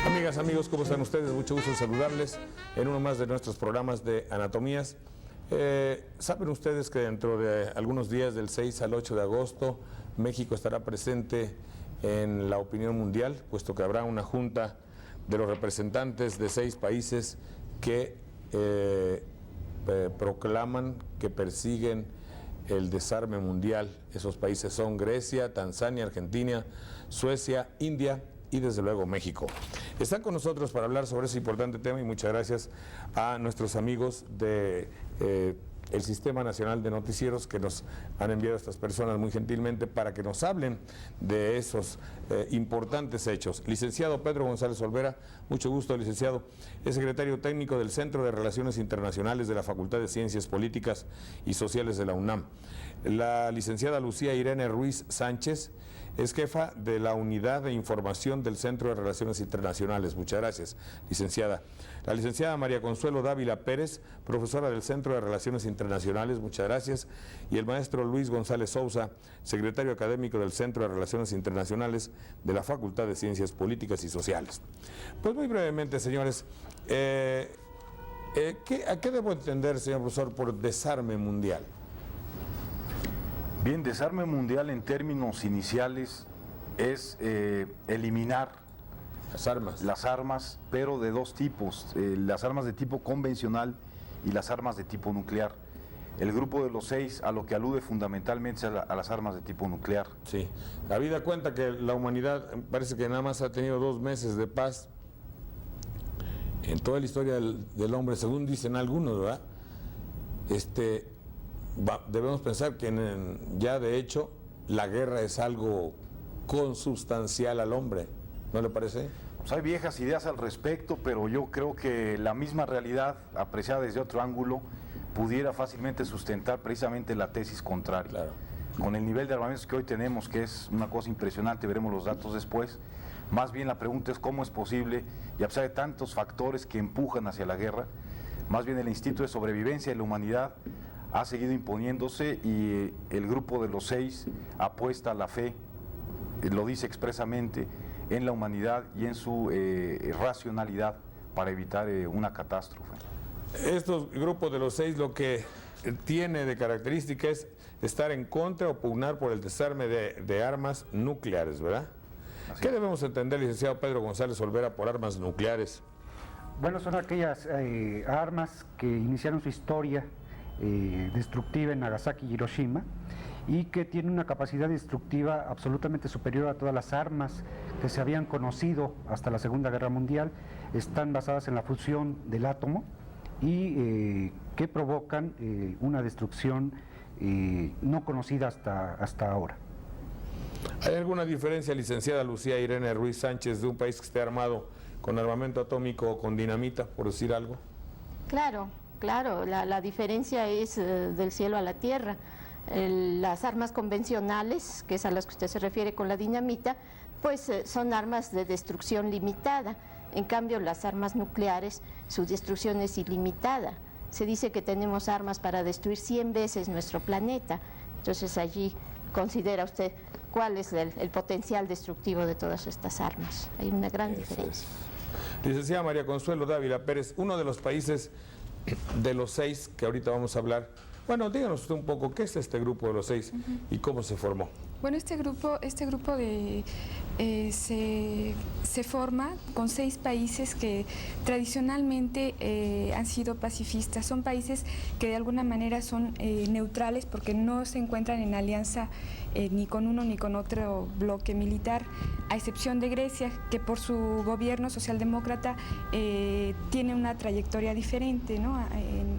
Amigas, amigos, ¿cómo están ustedes? Mucho gusto en saludarles en uno más de nuestros programas de anatomías. Saben ustedes que dentro de algunos días, del 6 al 8 de agosto, México estará presente en la opinión mundial, puesto que habrá una junta de los representantes de 6 países que proclaman, que persiguen el desarme mundial. Esos países son Grecia, Tanzania, Argentina, Suecia, India y desde luego México. Están con nosotros para hablar sobre ese importante tema y muchas gracias a nuestros amigos de el Sistema Nacional de Noticieros que nos han enviado a estas personas muy gentilmente para que nos hablen de esos importantes hechos. Licenciado Pedro González Olvera, mucho gusto, licenciado. Es secretario técnico del Centro de Relaciones Internacionales de la Facultad de Ciencias Políticas y Sociales de la UNAM. La licenciada Lucía Irene Ruiz Sánchez es jefa de la Unidad de Información del Centro de Relaciones Internacionales. Muchas gracias, licenciada. La licenciada María Consuelo Dávila Pérez, profesora del Centro de Relaciones Internacionales. Muchas gracias. Y el maestro Luis González Sousa, secretario académico del Centro de Relaciones Internacionales de la Facultad de Ciencias Políticas y Sociales. Pues muy brevemente, señores, ¿a qué debo entender, señor profesor, por desarme mundial? Bien, desarme mundial en términos iniciales es eliminar las armas, pero de dos tipos, las armas de tipo convencional y las armas de tipo nuclear. El grupo de los 6 a lo que alude fundamentalmente a las armas de tipo nuclear. Sí, habida cuenta que la humanidad parece que nada más ha tenido 2 meses de paz en toda la historia del hombre, según dicen algunos, ¿verdad? Debemos pensar que ya de hecho la guerra es algo consubstancial al hombre, ¿no le parece? Pues hay viejas ideas al respecto, pero yo creo que la misma realidad, apreciada desde otro ángulo, pudiera fácilmente sustentar precisamente la tesis contraria. Claro. Con el nivel de armamentos que hoy tenemos, que es una cosa impresionante, veremos los datos después, más bien la pregunta es cómo es posible, y a pesar de tantos factores que empujan hacia la guerra, más bien el instinto de sobrevivencia de la humanidad ha seguido imponiéndose y el grupo de los 6 apuesta a la fe, lo dice expresamente, en la humanidad y en su racionalidad para evitar una catástrofe. Estos grupos de los 6 lo que tiene de característica es estar en contra o pugnar por el desarme de armas nucleares, ¿verdad? ¿Qué debemos entender, licenciado Pedro González Olvera, por armas nucleares? Bueno, son aquellas armas que iniciaron su historia destructiva en Nagasaki y Hiroshima y que tienen una capacidad destructiva absolutamente superior a todas las armas que se habían conocido hasta la Segunda Guerra Mundial. Están basadas en la fusión del átomo y que provocan una destrucción no conocida hasta ahora. ¿Hay alguna diferencia, licenciada Lucía Irene Ruiz Sánchez, de un país que esté armado con armamento atómico o con dinamita, por decir algo? Claro, la diferencia es del cielo a la tierra. Las armas convencionales, que es a las que usted se refiere con la dinamita, pues son armas de destrucción limitada. En cambio, las armas nucleares, su destrucción es ilimitada. Se dice que tenemos armas para destruir 100 veces nuestro planeta. Entonces allí considera usted cuál es el potencial destructivo de todas estas armas. Hay una gran diferencia. Licenciada María Consuelo Dávila Pérez, uno de los países de los 6 que ahorita vamos a hablar. Bueno, díganos usted un poco, ¿qué es este grupo de los 6 y cómo se formó? Bueno, este grupo se forma con 6 países que tradicionalmente han sido pacifistas. Son países que de alguna manera son neutrales porque no se encuentran en alianza ni con uno ni con otro bloque militar, a excepción de Grecia, que por su gobierno socialdemócrata tiene una trayectoria diferente, ¿no?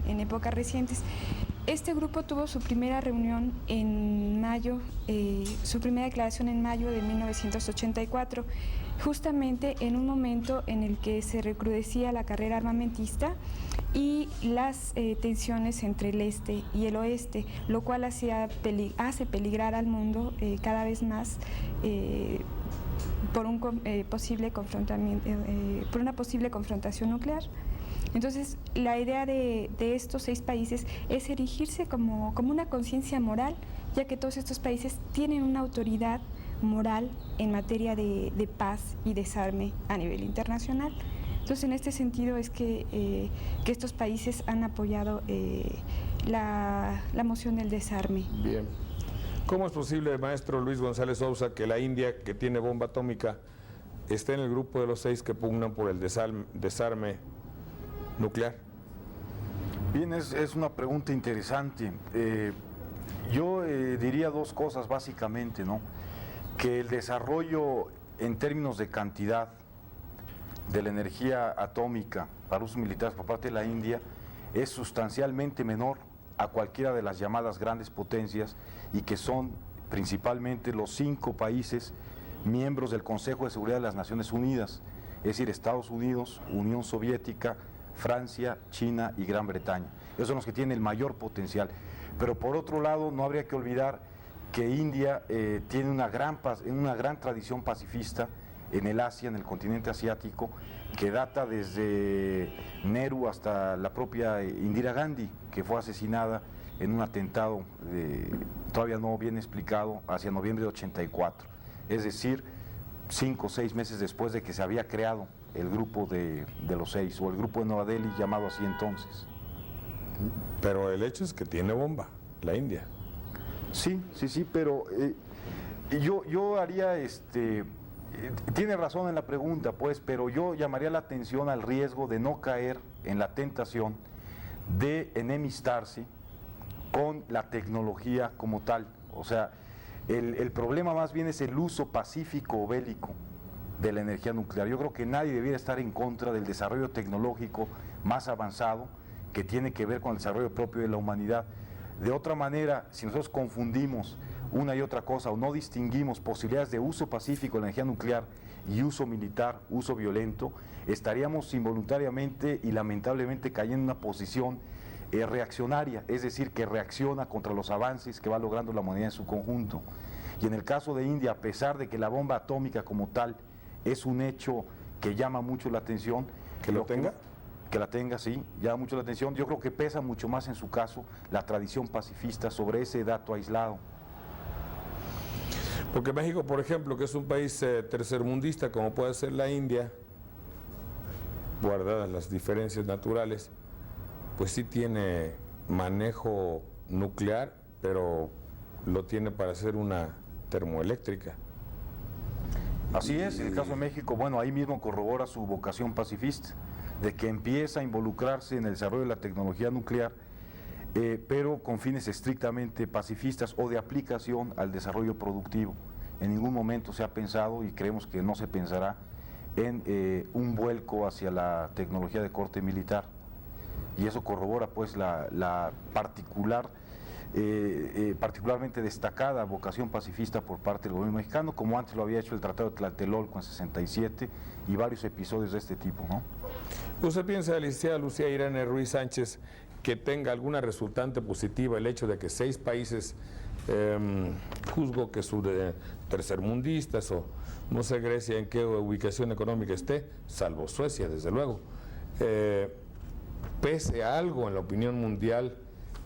en épocas recientes. Este grupo tuvo su primera reunión en mayo, su primera declaración en mayo de 1984, justamente en un momento en el que se recrudecía la carrera armamentista y las tensiones entre el este y el oeste, lo cual hace peligrar al mundo cada vez más por una posible confrontación nuclear. Entonces, la idea de estos 6 países es erigirse como una conciencia moral, ya que todos estos países tienen una autoridad moral en materia de paz y desarme a nivel internacional. Entonces, en este sentido es que estos países han apoyado la moción del desarme. Bien. ¿Cómo es posible, maestro Luis González Sousa, que la India, que tiene bomba atómica, esté en el grupo de los 6 que pugnan por el desarme nuclear? Bien, es una pregunta interesante. Yo diría 2 cosas básicamente, ¿no? Que el desarrollo en términos de cantidad de la energía atómica para usos militares por parte de la India es sustancialmente menor a cualquiera de las llamadas grandes potencias, y que son principalmente los 5 países miembros del Consejo de Seguridad de las Naciones Unidas, es decir, Estados Unidos, Unión Soviética, Francia, China y Gran Bretaña. Esos son los que tienen el mayor potencial. Pero por otro lado, no habría que olvidar que India tiene una gran tradición pacifista en el Asia, en el continente asiático, que data desde Nehru hasta la propia Indira Gandhi, que fue asesinada en un atentado todavía no bien explicado hacia noviembre de 84. Es decir, 5 o 6 meses después de que se había creado el grupo de los 6, o el grupo de Nueva Delhi, llamado así entonces. Pero el hecho es que tiene bomba, la India. Sí, pero yo haría, tiene razón en la pregunta, pues, pero yo llamaría la atención al riesgo de no caer en la tentación de enemistarse con la tecnología como tal. O sea, el problema más bien es el uso pacífico o bélico de la energía nuclear. Yo creo que nadie debiera estar en contra del desarrollo tecnológico más avanzado que tiene que ver con el desarrollo propio de la humanidad. De otra manera, si nosotros confundimos una y otra cosa o no distinguimos posibilidades de uso pacífico de la energía nuclear y uso militar, uso violento, estaríamos involuntariamente y lamentablemente cayendo en una posición reaccionaria, es decir, que reacciona contra los avances que va logrando la humanidad en su conjunto. Y en el caso de India, a pesar de que la bomba atómica como tal es un hecho que llama mucho la atención, ¿Que lo tenga? Que la tenga, sí, llama mucho la atención. Yo creo que pesa mucho más en su caso la tradición pacifista sobre ese dato aislado. Porque México, por ejemplo, que es un país tercermundista como puede ser la India, guardadas las diferencias naturales, pues sí tiene manejo nuclear, pero lo tiene para hacer una termoeléctrica. Así es, en el caso de México, bueno, ahí mismo corrobora su vocación pacifista, de que empieza a involucrarse en el desarrollo de la tecnología nuclear, pero con fines estrictamente pacifistas o de aplicación al desarrollo productivo. En ningún momento se ha pensado, y creemos que no se pensará, en un vuelco hacia la tecnología de corte militar. Y eso corrobora pues la particularmente destacada vocación pacifista por parte del gobierno mexicano, como antes lo había hecho el Tratado de Tlatelolco en 67 y varios episodios de este tipo, ¿no? ¿Usted piensa, licenciada Lucía Irene Ruiz Sánchez, que tenga alguna resultante positiva el hecho de que 6 países, juzgo que son tercermundistas o no sé Grecia en qué ubicación económica esté, salvo Suecia desde luego, pese a algo en la opinión mundial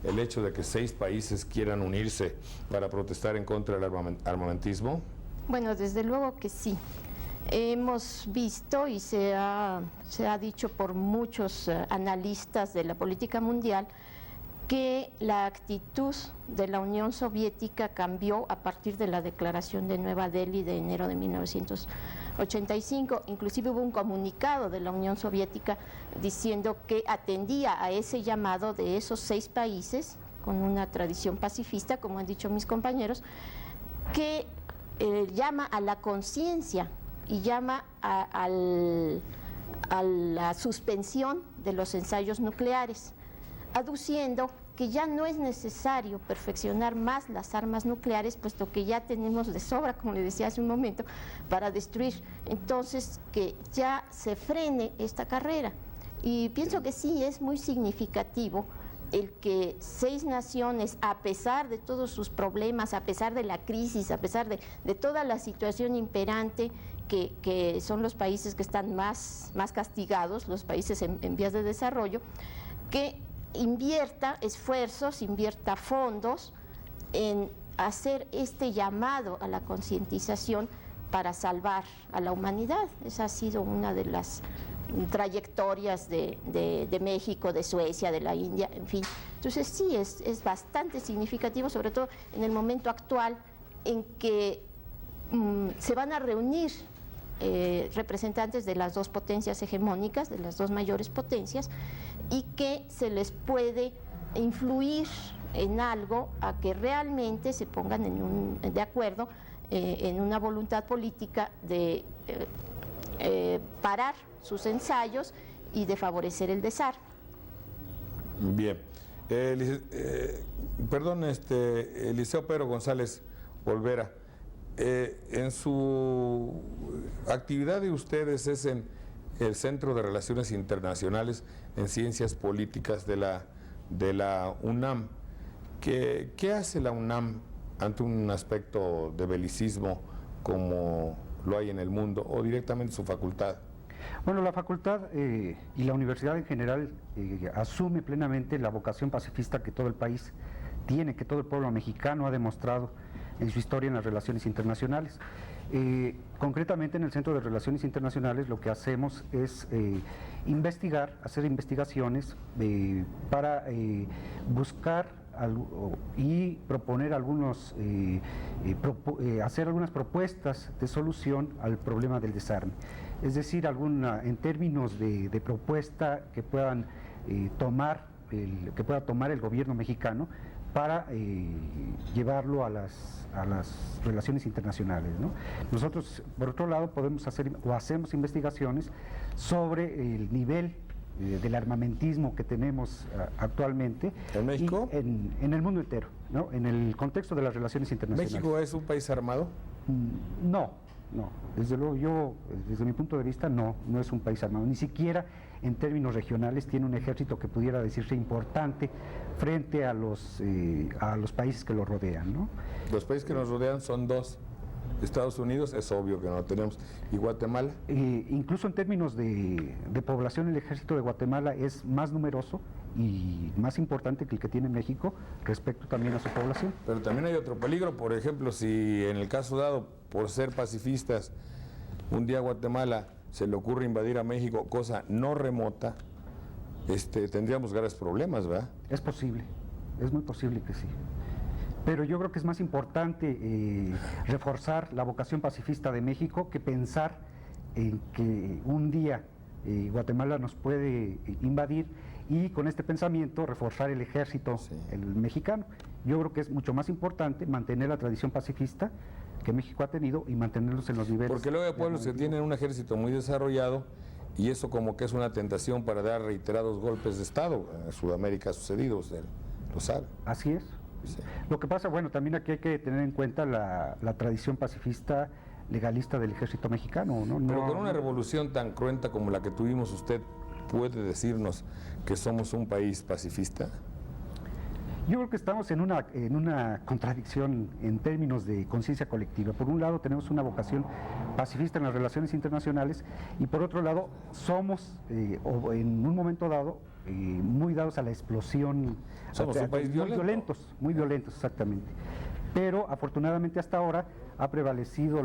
el hecho de que 6 países quieran unirse para protestar en contra del armamentismo? Bueno, desde luego que sí. Hemos visto y se ha dicho por muchos analistas de la política mundial que la actitud de la Unión Soviética cambió a partir de la declaración de Nueva Delhi de enero de 1985. Inclusive hubo un comunicado de la Unión Soviética diciendo que atendía a ese llamado de esos 6 países con una tradición pacifista, como han dicho mis compañeros, que llama a la conciencia y llama a la suspensión de los ensayos nucleares, aduciendo que ya no es necesario perfeccionar más las armas nucleares, puesto que ya tenemos de sobra, como le decía hace un momento, para destruir. Entonces, que ya se frene esta carrera. Y pienso que sí, es muy significativo el que 6 naciones, a pesar de todos sus problemas, a pesar de la crisis, a pesar de toda la situación imperante, que son los países que están más castigados, los países en vías de desarrollo, que invierta esfuerzos, invierta fondos en hacer este llamado a la concientización para salvar a la humanidad. Esa ha sido una de las trayectorias de México, de Suecia, de la India, en fin. Entonces sí, es bastante significativo, sobre todo en el momento actual en que se van a reunir representantes de las 2 potencias hegemónicas, de las 2 mayores potencias, y que se les puede influir en algo a que realmente se pongan de acuerdo en una voluntad política de parar sus ensayos y de favorecer el desarme. Bien. Perdón, Eliseo Pedro González Olvera, en su actividad de ustedes es en el Centro de Relaciones Internacionales en Ciencias Políticas de la UNAM. ¿Qué hace la UNAM ante un aspecto de belicismo como lo hay en el mundo, o directamente su facultad? Bueno, la facultad y la universidad en general asume plenamente la vocación pacifista que todo el país tiene, que todo el pueblo mexicano ha demostrado en su historia en las relaciones internacionales. Concretamente en el Centro de Relaciones Internacionales lo que hacemos es hacer investigaciones para buscar y proponer hacer algunas propuestas de solución al problema del desarme. Es decir, en términos de propuesta que pueda tomar el gobierno mexicano para llevarlo a las relaciones internacionales, ¿no? Nosotros, por otro lado, hacemos investigaciones sobre el nivel del armamentismo que tenemos actualmente. ¿En México? En el mundo entero, ¿no? En el contexto de las relaciones internacionales. ¿México es un país armado? No, desde luego desde mi punto de vista, no es un país armado, ni siquiera en términos regionales tiene un ejército que pudiera decirse importante frente a los países que lo rodean, ¿no? Los países que nos rodean son 2. Estados Unidos es obvio que no lo tenemos, y Guatemala. Incluso en términos de población, el ejército de Guatemala es más numeroso y más importante que el que tiene México respecto también a su población. Pero también hay otro peligro, por ejemplo, si en el caso dado, por ser pacifistas, un día Guatemala se le ocurre invadir a México, cosa no remota, tendríamos graves problemas, ¿verdad? Es posible, es muy posible que sí. Pero yo creo que es más importante reforzar la vocación pacifista de México que pensar en que un día Guatemala nos puede invadir y con este pensamiento reforzar el ejército el mexicano. Yo creo que es mucho más importante mantener la tradición pacifista que México ha tenido y mantenerlos en los niveles. Porque luego hay pueblos que tienen un ejército muy desarrollado y eso como que es una tentación para dar reiterados golpes de Estado. En Sudamérica ha sucedido, usted lo sabe. Así es. Sí. Lo que pasa, bueno, también aquí hay que tener en cuenta la tradición pacifista legalista del ejército mexicano, ¿no? Pero con una revolución tan cruenta como la que tuvimos, ¿usted puede decirnos que somos un país pacifista? Yo creo que estamos en una contradicción en términos de conciencia colectiva. Por un lado tenemos una vocación pacifista en las relaciones internacionales y por otro lado somos, o en un momento dado, muy dados a la explosión. Somos un país violento. Muy violentos, exactamente. Pero afortunadamente hasta ahora ha prevalecido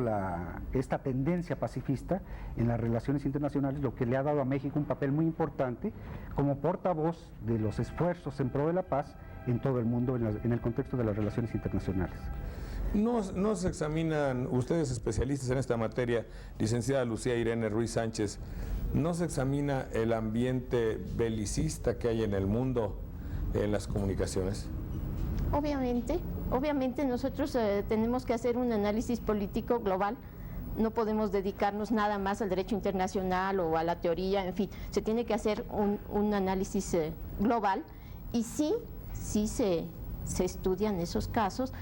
esta tendencia pacifista en las relaciones internacionales, lo que le ha dado a México un papel muy importante como portavoz de los esfuerzos en pro de la paz en todo el mundo, en el contexto de las relaciones internacionales. ¿No se examinan, ustedes especialistas en esta materia, licenciada Lucía Irene Ruiz Sánchez, no se examina el ambiente belicista que hay en el mundo en las comunicaciones? Obviamente nosotros tenemos que hacer un análisis político global. No podemos dedicarnos nada más al derecho internacional o a la teoría, en fin, se tiene que hacer un análisis global y sí sí se estudian esos casos,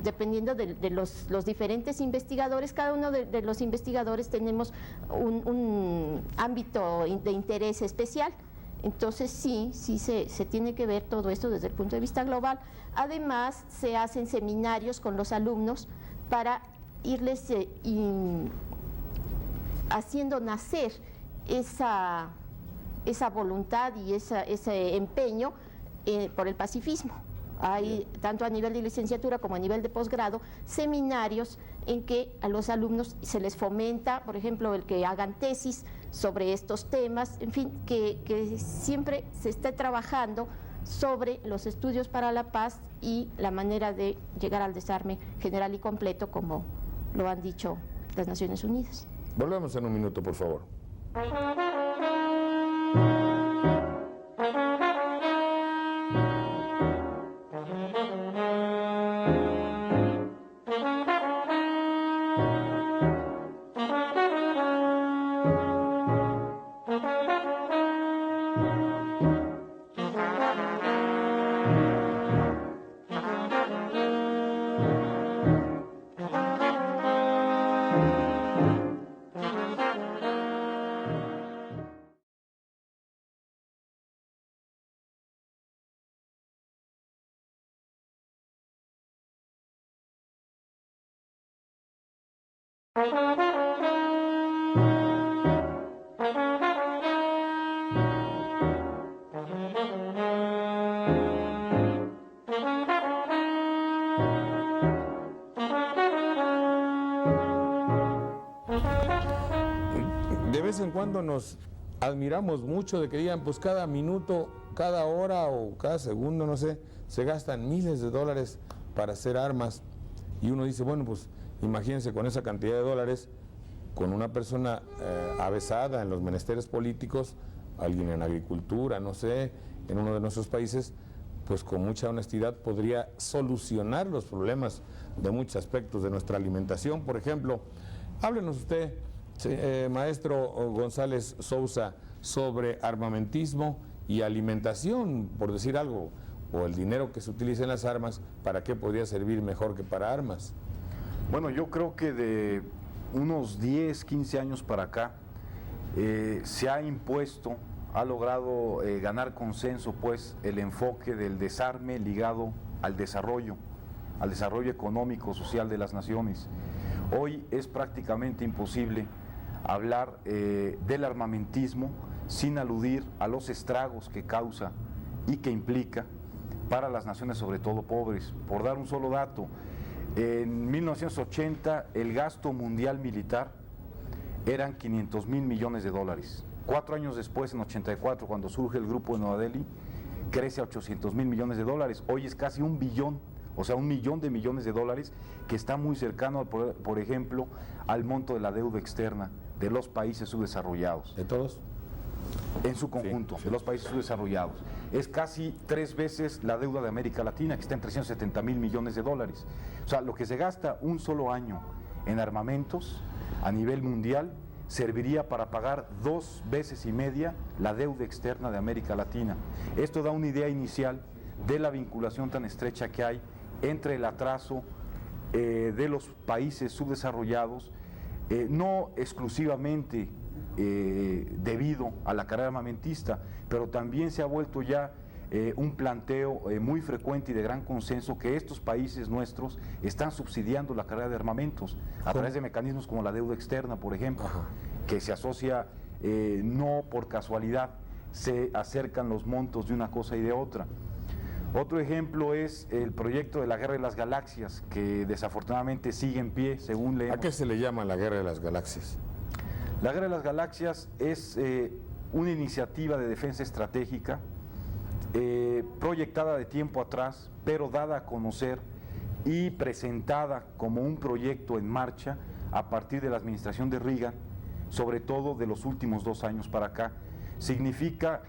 dependiendo de los diferentes investigadores. Cada uno de los investigadores tenemos un ámbito de interés especial. Entonces sí se tiene que ver todo esto desde el punto de vista global. Además, se hacen seminarios con los alumnos para irles haciendo nacer esa voluntad y ese empeño por el pacifismo. Hay, tanto a nivel de licenciatura como a nivel de posgrado, seminarios en que a los alumnos se les fomenta, por ejemplo, el que hagan tesis sobre estos temas, en fin, que siempre se esté trabajando sobre los estudios para la paz y la manera de llegar al desarme general y completo, como lo han dicho las Naciones Unidas. Volvemos en un minuto, por favor. De vez en cuando nos admiramos mucho de que digan, pues cada minuto, cada hora o cada segundo, no sé, se gastan miles de dólares para hacer armas. Y uno dice, bueno, pues imagínense con esa cantidad de dólares, con una persona avesada en los menesteres políticos, alguien en agricultura, no sé, en uno de nuestros países, pues con mucha honestidad podría solucionar los problemas de muchos aspectos de nuestra alimentación. Por ejemplo, háblenos usted, maestro González Sousa, sobre armamentismo y alimentación, por decir algo, o el dinero que se utiliza en las armas, ¿para qué podría servir mejor que para armas? Bueno, yo creo que de unos 10, 15 años para acá se ha impuesto, ha logrado ganar consenso, pues, el enfoque del desarme ligado al desarrollo económico, social de las naciones. Hoy es prácticamente imposible hablar del armamentismo sin aludir a los estragos que causa y que implica para las naciones, sobre todo pobres. Por dar un solo dato, en 1980 el gasto mundial militar eran 500,000 millones de dólares. 4 años después, en 84, cuando surge el grupo de Nueva Delhi, crece a 800,000 millones de dólares. Hoy es casi 1 billón, o sea, 1 millón de millones de dólares, que está muy cercano, por ejemplo, al monto de la deuda externa de los países subdesarrollados. ¿De todos? En su conjunto, sí. De los países subdesarrollados. Es casi 3 veces la deuda de América Latina, que está en 370,000 millones de dólares. O sea, lo que se gasta un solo año en armamentos a nivel mundial serviría para pagar 2 veces y media la deuda externa de América Latina. Esto da una idea inicial de la vinculación tan estrecha que hay entre el atraso de los países subdesarrollados, no exclusivamente debido a la carrera armamentista, pero también se ha vuelto ya un planteo muy frecuente y de gran consenso que estos países nuestros están subsidiando la carrera de armamentos a través de mecanismos como la deuda externa, por ejemplo, que se asocia no por casualidad, se acercan los montos de una cosa y de otra. Otro ejemplo es el proyecto de la Guerra de las Galaxias, que desafortunadamente sigue en pie, según leemos. ¿A qué se le llama la Guerra de las Galaxias? La Guerra de las Galaxias es una iniciativa de defensa estratégica proyectada de tiempo atrás, pero dada a conocer y presentada como un proyecto en marcha a partir de la administración de Reagan, sobre todo de los últimos 2 años para acá. Significa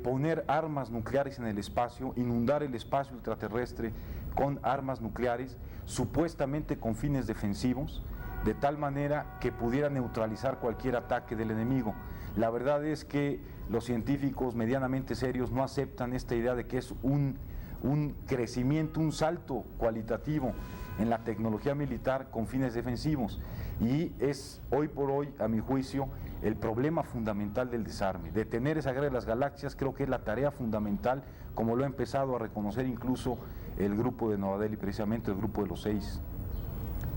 poner armas nucleares en el espacio, inundar el espacio ultraterrestre con armas nucleares, supuestamente con fines defensivos, de tal manera que pudiera neutralizar cualquier ataque del enemigo. La verdad es que los científicos medianamente serios no aceptan esta idea de que es un un crecimiento, un salto cualitativo en la tecnología militar con fines defensivos. Y es hoy por hoy, a mi juicio, el problema fundamental del desarme. Detener esa guerra de las galaxias creo que es la tarea fundamental, como lo ha empezado a reconocer incluso el grupo de Nueva Delhi, precisamente el grupo de los 6.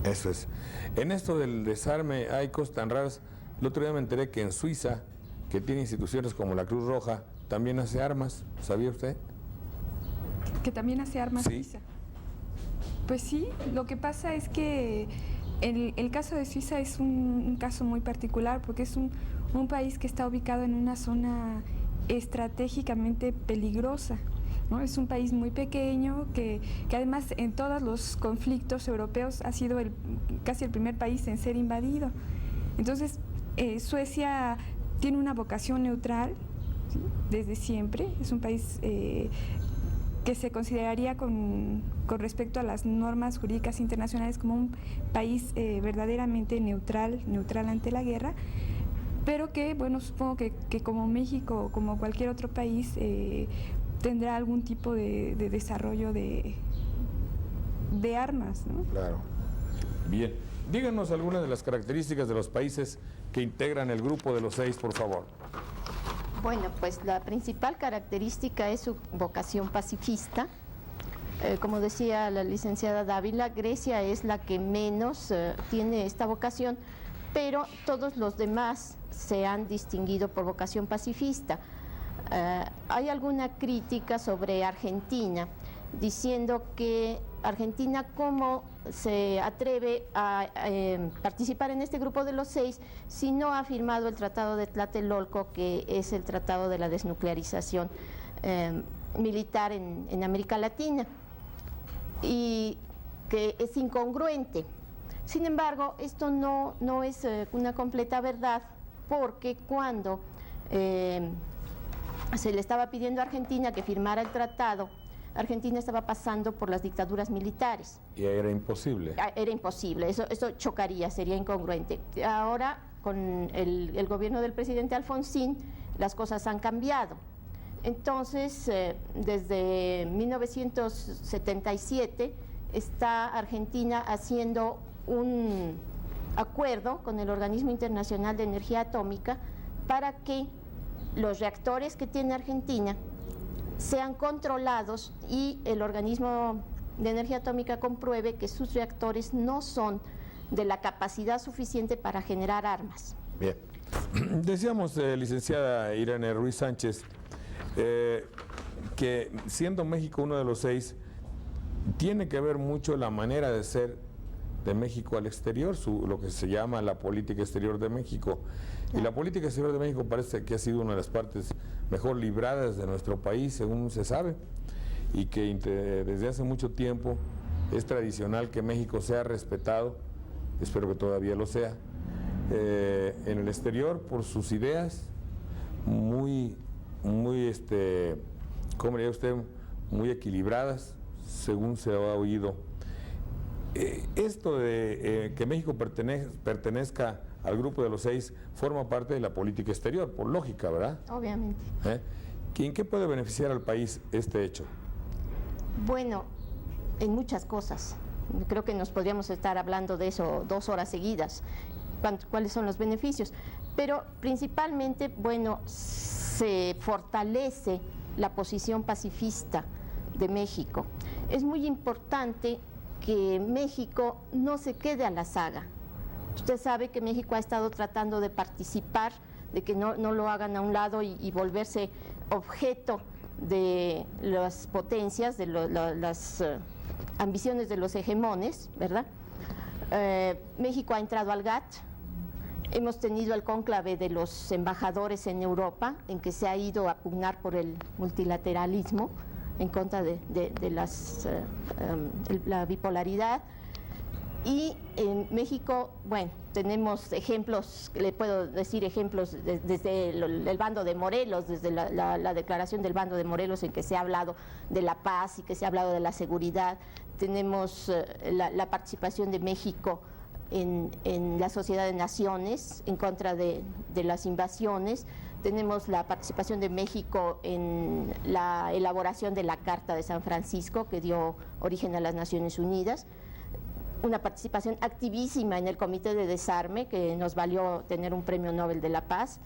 Eso es. En esto del desarme hay cosas tan raras. El otro día me enteré que en Suiza, que tiene instituciones como la Cruz Roja, también hace armas. ¿Sabía usted? Que también hace armas Sí. Suiza. Pues sí, lo que pasa es que el caso de Suiza es un caso muy particular porque es un país que está ubicado en una zona estratégicamente peligrosa, ¿no? Es un país muy pequeño que además en todos los conflictos europeos ha sido casi el primer país en ser invadido. Entonces, Suecia tiene una vocación neutral, ¿sí? Desde siempre. Es un país que se consideraría con respecto a las normas jurídicas internacionales como un país verdaderamente neutral ante la guerra, pero que, bueno, supongo que como México o como cualquier otro país tendrá algún tipo de desarrollo de armas, ¿no? Claro. Bien. Díganos algunas de las características de los países que integran el grupo de los 6, por favor. Bueno, pues la principal característica es su vocación pacifista. Como decía la licenciada Dávila, Grecia es la que menos tiene esta vocación, pero todos los demás se han distinguido por vocación pacifista. Hay alguna crítica sobre Argentina, diciendo que Argentina cómo se atreve a participar en este grupo de los 6 si no ha firmado el Tratado de Tlatelolco, que es el tratado de la desnuclearización militar en América Latina, y que es incongruente. Sin embargo, esto no es una completa verdad, porque cuando se le estaba pidiendo a Argentina que firmara el tratado, Argentina estaba pasando por las dictaduras militares. Y era imposible. Era imposible, eso chocaría, sería incongruente. Ahora, con el gobierno del presidente Alfonsín, las cosas han cambiado. Entonces, desde 1977, está Argentina haciendo un acuerdo con el Organismo Internacional de Energía Atómica para que los reactores que tiene Argentina sean controlados y el organismo de energía atómica compruebe que sus reactores no son de la capacidad suficiente para generar armas. Bien. Decíamos, licenciada Irene Ruiz Sánchez, que siendo México uno de los 6, tiene que ver mucho la manera de ser de México al exterior, lo que se llama la política exterior de México. Y la política exterior de México parece que ha sido una de las partes mejor libradas de nuestro país, según se sabe, y que desde hace mucho tiempo es tradicional que México sea respetado, espero que todavía lo sea, en el exterior por sus ideas muy, ¿cómo diría usted? Muy equilibradas, según se ha oído. Esto de que México pertenezca al grupo de los 6 forma parte de la política exterior, por lógica, ¿verdad? Obviamente. ¿En qué puede beneficiar al país este hecho? Bueno, en muchas cosas. Creo que nos podríamos estar hablando de eso 2 horas seguidas. ¿Cuáles son los beneficios? Pero principalmente, bueno, se fortalece la posición pacifista de México. Es muy importante que México no se quede a la saga. Usted sabe que México ha estado tratando de participar, de que no lo hagan a un lado y volverse objeto de las potencias, de las ambiciones de los hegemones, ¿verdad? México ha entrado al GATT, hemos tenido el cónclave de los embajadores en Europa, en que se ha ido a pugnar por el multilateralismo, en contra de la bipolaridad. Y en México, bueno, tenemos ejemplos, le puedo decir ejemplos desde el bando de Morelos, desde la declaración del bando de Morelos, en que se ha hablado de la paz y que se ha hablado de la seguridad. Tenemos la participación de México en la Sociedad de Naciones en contra de las invasiones. Tenemos la participación de México en la elaboración de la Carta de San Francisco, que dio origen a las Naciones Unidas. Una participación activísima en el Comité de Desarme, que nos valió tener un Premio Nobel de la Paz.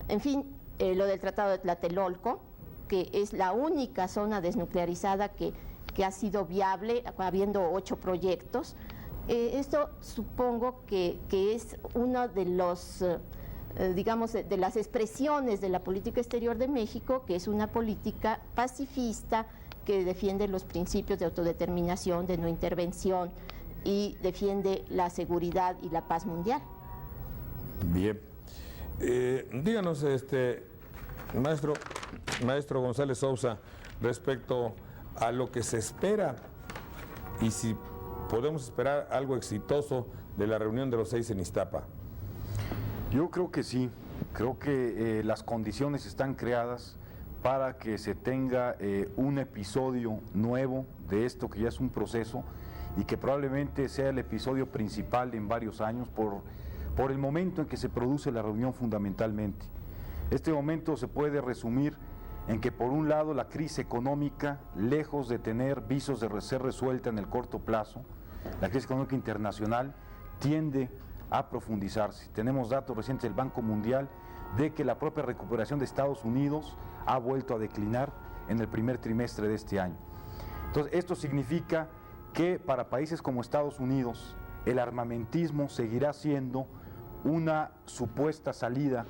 En fin, lo del Tratado de Tlatelolco, que es la única zona desnuclearizada que ha sido viable, habiendo 8 proyectos. Esto supongo que es uno de los, digamos, de las expresiones de la política exterior de México, que es una política pacifista que defiende los principios de autodeterminación, de no intervención y defiende la seguridad y la paz mundial. Bien. Díganos, maestro González Sousa, respecto a lo que se espera y si podemos esperar algo exitoso de la reunión de los 6 en Iztapa. Yo creo que sí, creo que las condiciones están creadas para que se tenga un episodio nuevo de esto que ya es un proceso y que probablemente sea el episodio principal en varios años por el momento en que se produce la reunión fundamentalmente. Este momento se puede resumir en que por un lado la crisis económica, lejos de tener visos de ser resuelta en el corto plazo, la crisis económica internacional tiende a profundizarse. Tenemos datos recientes del Banco Mundial de que la propia recuperación de Estados Unidos ha vuelto a declinar en el primer trimestre de este año. Entonces, esto significa que para países como Estados Unidos, el armamentismo seguirá siendo una supuesta salida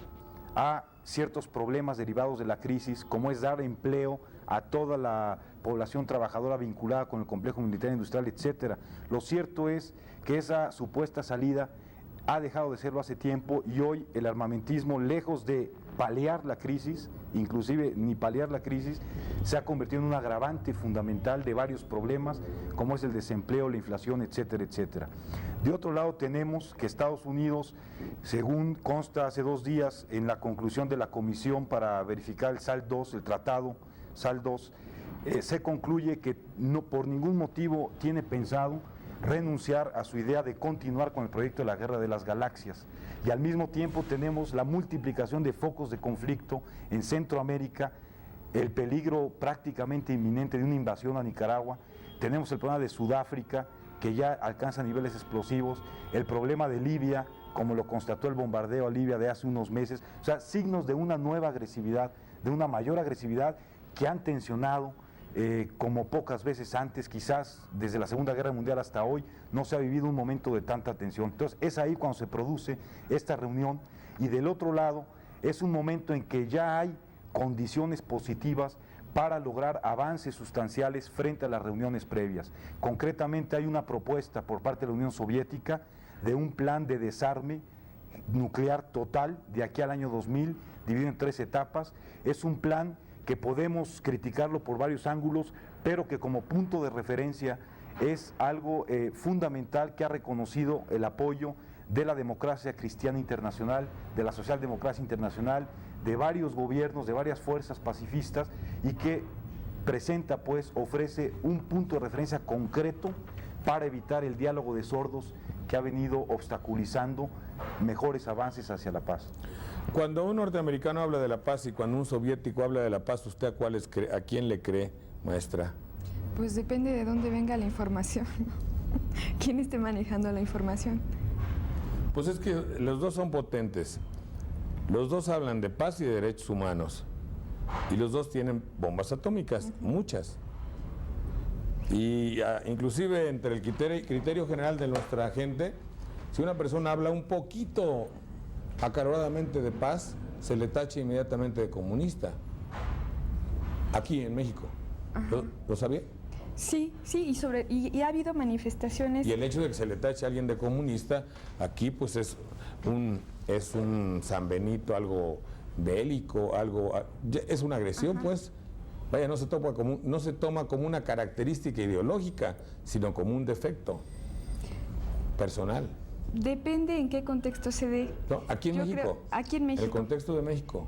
a ciertos problemas derivados de la crisis, como es dar empleo a toda la población trabajadora vinculada con el complejo militar industrial, etcétera. Lo cierto es que esa supuesta salida ha dejado de serlo hace tiempo y hoy el armamentismo, lejos de paliar la crisis, inclusive ni paliar la crisis, se ha convertido en un agravante fundamental de varios problemas, como es el desempleo, la inflación, etcétera, etcétera. De otro lado tenemos que Estados Unidos, según consta hace 2 días en la conclusión de la Comisión para verificar el SALT II, el Tratado SALT II, se concluye que no por ningún motivo tiene pensado renunciar a su idea de continuar con el proyecto de la Guerra de las Galaxias. Y al mismo tiempo tenemos la multiplicación de focos de conflicto en Centroamérica, el peligro prácticamente inminente de una invasión a Nicaragua, tenemos el problema de Sudáfrica, que ya alcanza niveles explosivos, el problema de Libia, como lo constató el bombardeo a Libia de hace unos meses, o sea, signos de una nueva agresividad, de una mayor agresividad que han tensionado como pocas veces antes, quizás desde la Segunda Guerra Mundial hasta hoy, no se ha vivido un momento de tanta tensión. Entonces es ahí cuando se produce esta reunión y del otro lado es un momento en que ya hay condiciones positivas para lograr avances sustanciales frente a las reuniones previas. Concretamente hay una propuesta por parte de la Unión Soviética de un plan de desarme nuclear total de aquí al año 2000, dividido en 3 etapas. Es un plan que podemos criticarlo por varios ángulos, pero que como punto de referencia es algo fundamental que ha reconocido el apoyo de la democracia cristiana internacional, de la socialdemocracia internacional, de varios gobiernos, de varias fuerzas pacifistas y que presenta, pues, ofrece un punto de referencia concreto para evitar el diálogo de sordos que ha venido obstaculizando mejores avances hacia la paz. Cuando un norteamericano habla de la paz y cuando un soviético habla de la paz, ¿usted a quién le cree, maestra? Pues depende de dónde venga la información, ¿no? ¿Quién esté manejando la información? Pues es que los dos son potentes. Los dos hablan de paz y de derechos humanos. Y los dos tienen bombas atómicas, muchas. Y inclusive entre el criterio general de nuestra gente, si una persona habla un poquito acaloradamente de paz, se le tacha inmediatamente de comunista. Aquí en México. ¿Lo sabía? Sí, y ha habido manifestaciones. Y el hecho de que se le tache a alguien de comunista, aquí pues es un San Benito, algo bélico, es una agresión, pues. Vaya, no se toma como una característica ideológica, sino como un defecto personal. Depende en qué contexto se dé. No, aquí en México. Aquí en México. El contexto de México.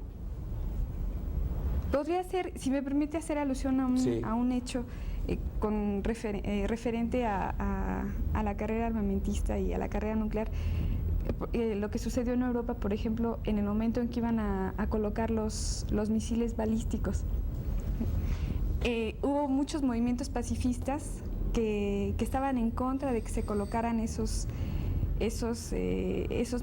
Podría ser, si me permite hacer alusión a un hecho referente a la carrera armamentista y a la carrera nuclear. lo que sucedió en Europa, por ejemplo, en el momento en que iban a colocar los misiles balísticos. Hubo muchos movimientos pacifistas que estaban en contra de que se colocaran esos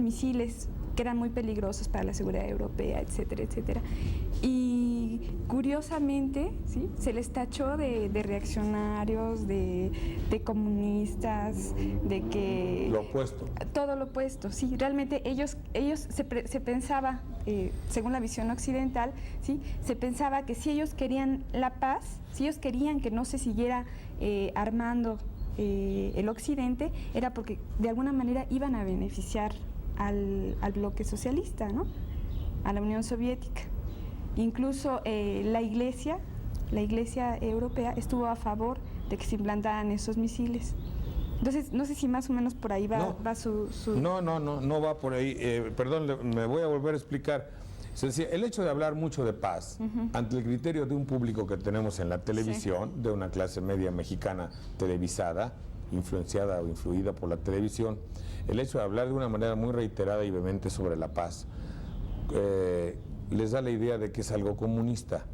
misiles que eran muy peligrosos para la seguridad europea, etcétera, etcétera. Y curiosamente, ¿sí?, se les tachó de reaccionarios, de comunistas, de que... Lo opuesto. Todo lo opuesto, sí. Realmente ellos se pensaba, según la visión occidental, ¿sí?, se pensaba que si ellos querían la paz, si ellos querían que no se siguiera armando el occidente, era porque de alguna manera iban a beneficiar al bloque socialista, ¿no?, a la Unión Soviética. Incluso la Iglesia europea estuvo a favor de que se implantaran esos misiles. Entonces, no sé si más o menos por ahí va su... No va por ahí. Perdón, me voy a volver a explicar. El hecho de hablar mucho de paz ante el criterio de un público que tenemos en la televisión, de una clase media mexicana televisada, influenciada o influida por la televisión, el hecho de hablar de una manera muy reiterada y vehemente sobre la paz, les da la idea de que es algo comunista.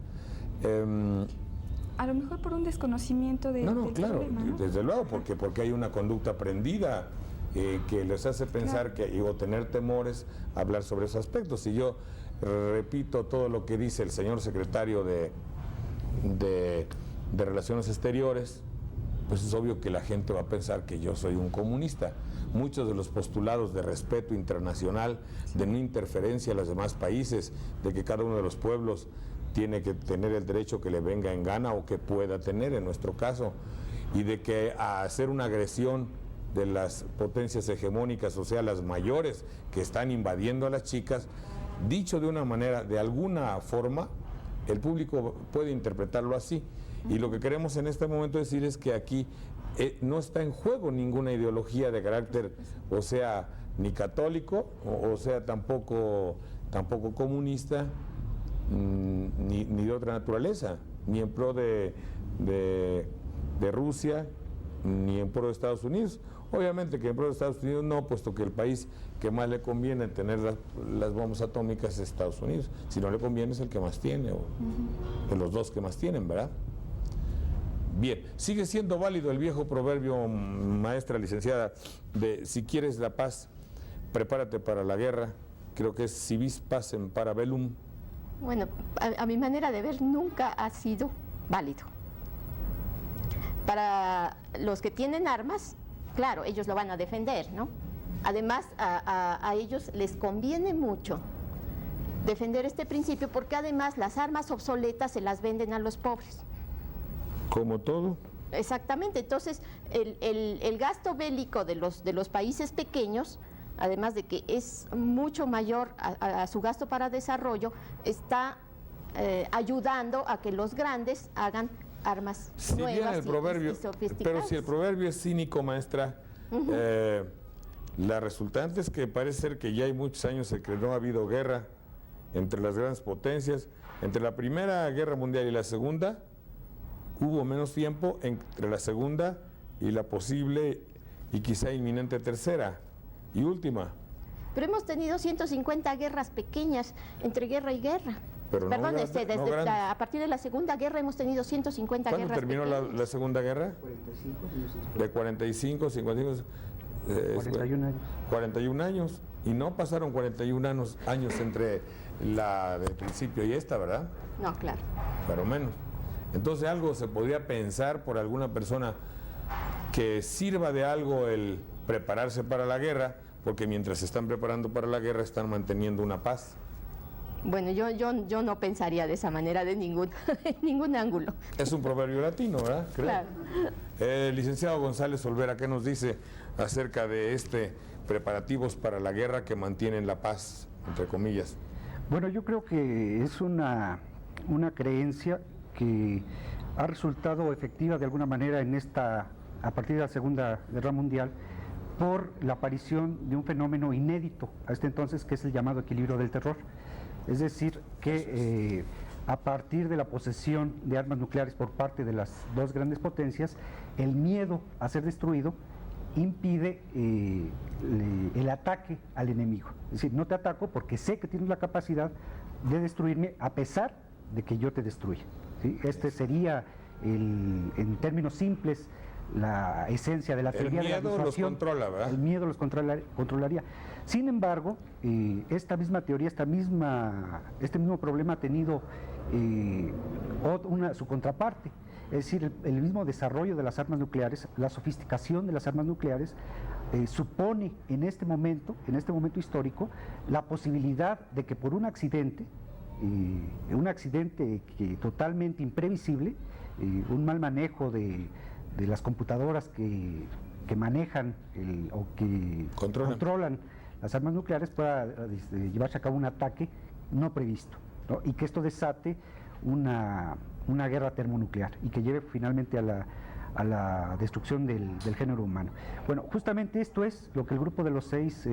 A lo mejor por un desconocimiento del claro, problema, ¿no? Desde luego, porque hay una conducta aprendida que les hace pensar o tener temores a hablar sobre esos aspectos. Si yo repito todo lo que dice el señor secretario de Relaciones Exteriores, pues es obvio que la gente va a pensar que yo soy un comunista. Muchos de los postulados de respeto internacional, de no interferencia a los demás países, de que cada uno de los pueblos tiene que tener el derecho que le venga en gana o que pueda tener en nuestro caso, y de que a hacer una agresión de las potencias hegemónicas, o sea, las mayores que están invadiendo a las chicas, dicho de una manera, de alguna forma, el público puede interpretarlo así. Y lo que queremos en este momento decir es que aquí no está en juego ninguna ideología de carácter, o sea, ni católico, o sea, tampoco comunista, ni de otra naturaleza, ni en pro de Rusia, ni en pro de Estados Unidos. Obviamente que en pro de Estados Unidos no, puesto que el país que más le conviene tener las bombas atómicas es Estados Unidos. Si no le conviene es el que más tiene, o de los dos que más tienen, ¿verdad? Bien, sigue siendo válido el viejo proverbio, maestra licenciada, de si quieres la paz, prepárate para la guerra. Creo que es si vis pacem para bellum. Bueno, a mi manera de ver nunca ha sido válido. Para los que tienen armas, claro, ellos lo van a defender, ¿no? Además, a ellos les conviene mucho defender este principio, porque además las armas obsoletas se las venden a los pobres. Como todo. Exactamente. Entonces, el gasto bélico de los países pequeños, además de que es mucho mayor a su gasto para desarrollo, está ayudando a que los grandes hagan armas nuevas el proverbio, y sofisticadas. pero si el proverbio es cínico, maestra, la resultante es que parece ser que ya hay muchos años en que no ha habido guerra entre las grandes potencias. Entre la Primera Guerra Mundial y la Segunda, hubo menos tiempo entre la segunda y la posible y quizá inminente tercera y última. Pero hemos tenido 150 guerras pequeñas entre guerra y guerra. Pero Perdón, no grandes, a partir de la Segunda Guerra hemos tenido 150 ¿Cuándo guerras terminó la Segunda Guerra? 45, De 45, 55... 41 años. 41 años. Y no pasaron 41 años entre la del principio y esta, ¿verdad? No, claro. Pero menos. Entonces algo se podría pensar por alguna persona que sirva de algo el prepararse para la guerra, porque mientras se están preparando para la guerra están manteniendo una paz. Bueno, yo no pensaría de esa manera de ningún ángulo. Es un proverbio latino, ¿verdad? Creo. Claro. Licenciado González Olvera, ¿qué nos dice acerca de preparativos para la guerra que mantienen la paz, entre comillas? Bueno, yo creo que es una creencia que ha resultado efectiva de alguna manera a partir de la Segunda Guerra Mundial, por la aparición de un fenómeno inédito a este entonces, que es el llamado equilibrio del terror. Es decir, que a partir de la posesión de armas nucleares por parte de las dos grandes potencias, el miedo a ser destruido impide el ataque al enemigo. Es decir, no te ataco porque sé que tienes la capacidad de destruirme a pesar de que yo te destruya, ¿sí? Este sería, en términos simples, la esencia de la teoría de la disuasión. El miedo los controla, ¿verdad? El miedo los controlaría. Sin embargo, esta misma teoría, este mismo problema ha tenido su contraparte. Es decir, el mismo desarrollo de las armas nucleares, la sofisticación de las armas nucleares, supone en este momento histórico, la posibilidad de que por un accidente totalmente imprevisible, un mal manejo de las computadoras que manejan o que controlan las armas nucleares, pueda llevarse a cabo un ataque no previsto, ¿no? Y que esto desate una guerra termonuclear y que lleve finalmente a la destrucción del género humano. Bueno, justamente esto es lo que el grupo de los 6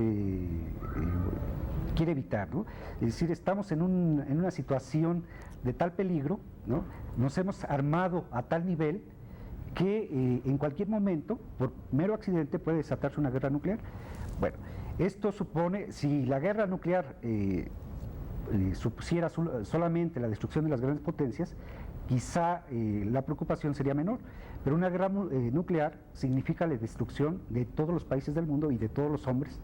quiere evitar, ¿no? Es decir, estamos en una situación de tal peligro, ¿no? Nos hemos armado a tal nivel que en cualquier momento, por mero accidente, puede desatarse una guerra nuclear. Bueno, esto supone, si la guerra nuclear supusiera solamente la destrucción de las grandes potencias, quizá la preocupación sería menor, pero una guerra nuclear significa la destrucción de todos los países del mundo y de todos los hombres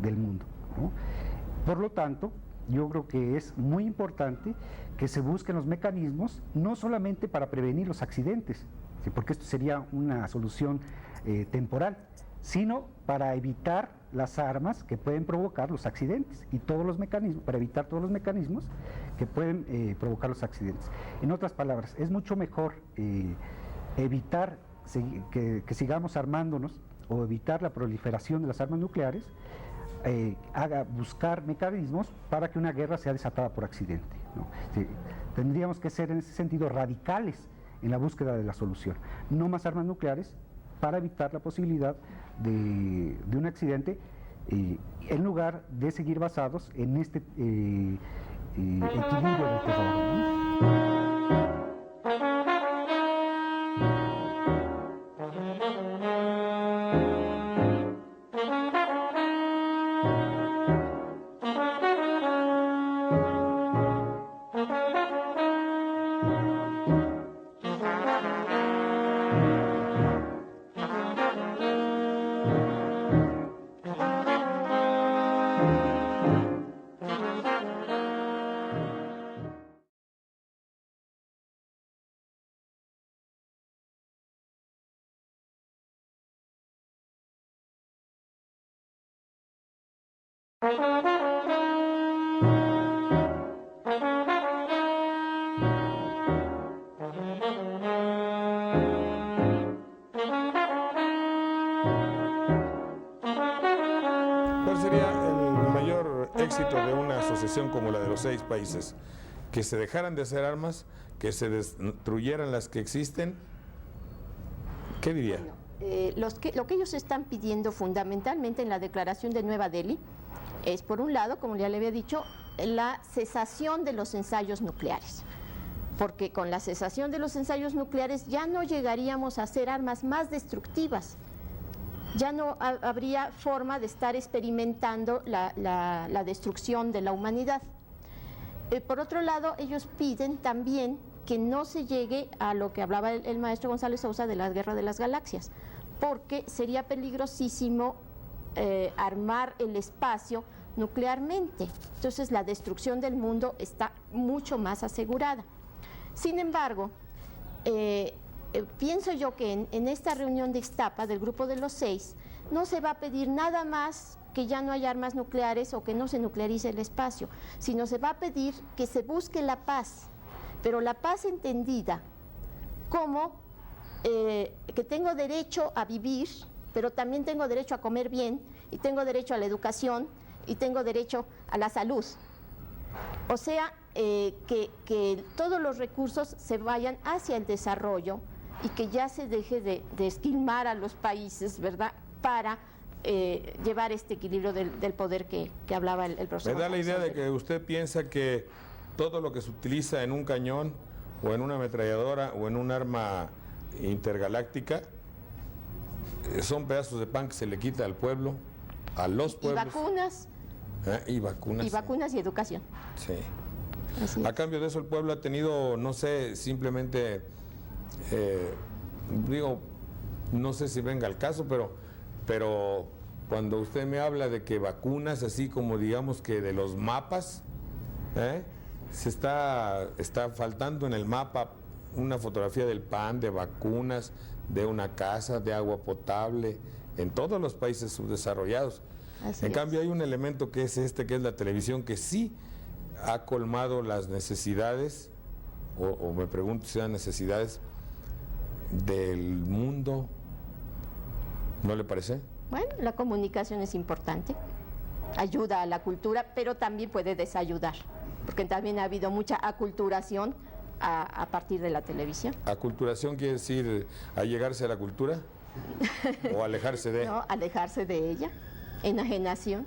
del mundo, ¿no? Por lo tanto, yo creo que es muy importante que se busquen los mecanismos, no solamente para prevenir los accidentes, ¿sí? Porque esto sería una solución temporal, sino para evitar las armas que pueden provocar los accidentes y todos los mecanismos, para evitar todos los mecanismos que pueden provocar los accidentes. En otras palabras, es mucho mejor evitar que sigamos armándonos o evitar la proliferación de las armas nucleares, buscar mecanismos para que una guerra sea desatada por accidente, ¿no? Sí, tendríamos que ser en ese sentido radicales en la búsqueda de la solución. No más armas nucleares para evitar la posibilidad de un accidente, en lugar de seguir basados en este equilibrio del terror, ¿no? ¿Cuál sería el mayor éxito de una asociación como la de los 6 países? ¿Que se dejaran de hacer armas? ¿Que se destruyeran las que existen? ¿Qué diría? Bueno, lo que ellos están pidiendo fundamentalmente en la declaración de Nueva Delhi es, por un lado, como ya le había dicho, la cesación de los ensayos nucleares. Porque con la cesación de los ensayos nucleares ya no llegaríamos a hacer armas más destructivas. Ya no habría forma de estar experimentando la destrucción de la humanidad. Por otro lado, ellos piden también que no se llegue a lo que hablaba el maestro González Sousa de la guerra de las galaxias, porque sería peligrosísimo armar el espacio nuclearmente. Entonces la destrucción del mundo está mucho más asegurada. Sin embargo, pienso yo que en esta reunión de Ixtapa del grupo de los 6 no se va a pedir nada más que ya no haya armas nucleares o que no se nuclearice el espacio, sino se va a pedir que se busque la paz, pero la paz entendida como que tengo derecho a vivir, pero también tengo derecho a comer bien, y tengo derecho a la educación, y tengo derecho a la salud. O sea, que todos los recursos se vayan hacia el desarrollo y que ya se deje de esquilmar a los países, ¿verdad?, para llevar este equilibrio del poder que hablaba el profesor. Me da la idea de que usted piensa que todo lo que se utiliza en un cañón o en una ametralladora o en un arma intergaláctica son pedazos de pan que se le quita al pueblo a los Y pueblos. vacunas. Y vacunas. Y sí. vacunas y educación. Sí. Así A es. cambio de eso el pueblo ha tenido, no sé, simplemente, digo, no sé si venga al caso, pero cuando usted me habla de que vacunas, así como digamos que de los mapas, se está faltando en el mapa una fotografía del PAN, de vacunas, de una casa, de agua potable, en todos los países subdesarrollados. Así En es. cambio hay un elemento que es que es la televisión, que sí ha colmado las necesidades, o me pregunto si eran necesidades del mundo, ¿no le parece? Bueno, la comunicación es importante, ayuda a la cultura, pero también puede desayudar, porque también ha habido mucha aculturación a partir de la televisión. ¿Aculturación quiere decir allegarse a la cultura o alejarse de? ¿No? Alejarse de ella, enajenación.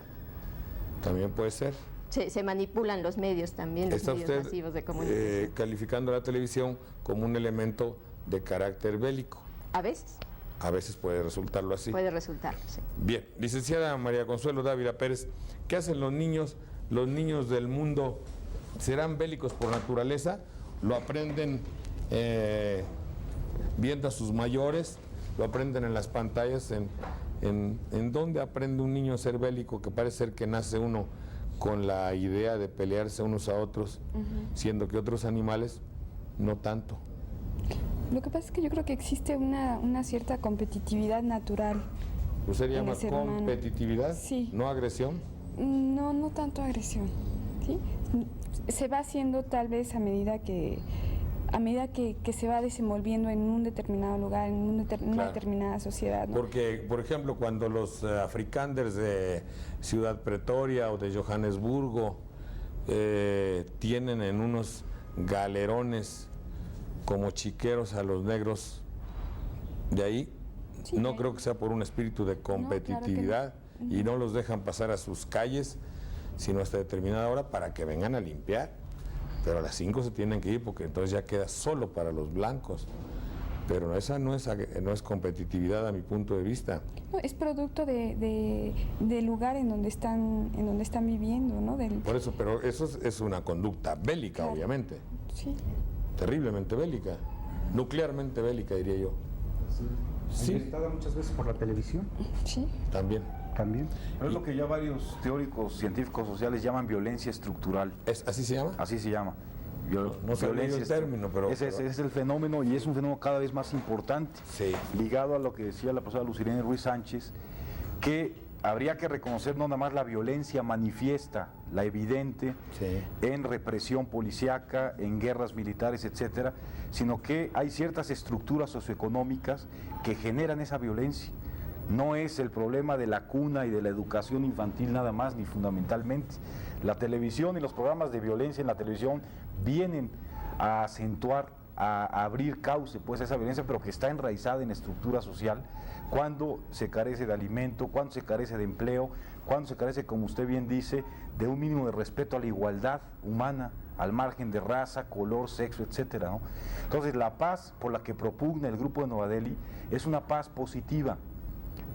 También puede ser. Se manipulan los medios también, los ¿Está medios usted masivos de comunicación. calificando a la televisión como un elemento de carácter bélico? A veces A veces puede resultarlo así. puede resultar, sí. Bien, licenciada María Consuelo Dávila Pérez, ¿qué hacen los niños? Los niños del mundo, ¿serán bélicos por naturaleza? ¿Lo aprenden viendo a sus mayores? ¿Lo aprenden en las pantallas? ¿En dónde aprende un niño a ser bélico? Que parece ser que nace uno con la idea de pelearse unos a otros, siendo que otros animales no tanto. Lo que pasa es que yo creo que existe una cierta competitividad natural. ¿Usted En llama el ser humano. competitividad? Sí. ¿No agresión? No tanto agresión, ¿sí? Se va haciendo tal vez a medida que se va desenvolviendo en un determinado lugar, en una Claro. determinada sociedad, ¿no? Porque, por ejemplo, cuando los africanders de Ciudad Pretoria o de Johannesburgo tienen en unos galerones como chiqueros a los negros de ahí, Sí, no creo que sea por un espíritu de claro que no. competitividad y no los dejan pasar a sus calles, sino hasta determinada hora para que vengan a limpiar. Pero a las 5 se tienen que ir porque entonces ya queda solo para los blancos. Pero esa no es competitividad a mi punto de vista. No, es producto del lugar en donde están viviendo, ¿no? Por eso, pero eso es una conducta bélica, Claro. obviamente. Sí. Terriblemente bélica. Nuclearmente bélica, diría yo. Sí, Alimentada muchas veces por la televisión Sí. también. también. Es lo que ya varios teóricos científicos sociales llaman violencia estructural. ¿Así se llama? Así se llama. No sabía yo el término, pero... Ese es el fenómeno y es un fenómeno cada vez más importante. Sí. Ligado a lo que decía la profesora Lucirene Ruiz Sánchez, que habría que reconocer no nada más la violencia manifiesta, la evidente, Sí. en represión policíaca, en guerras militares, etcétera, sino que hay ciertas estructuras socioeconómicas que generan esa violencia. No es el problema de la cuna y de la educación infantil nada más, ni fundamentalmente. La televisión y los programas de violencia en la televisión vienen a acentuar, a abrir cauce pues a esa violencia, pero que está enraizada en estructura social, cuando se carece de alimento, cuando se carece de empleo, cuando se carece, como usted bien dice, de un mínimo de respeto a la igualdad humana, al margen de raza, color, sexo, etcétera, ¿no? Entonces, la paz por la que propugna el Grupo de Nueva Delhi es una paz positiva,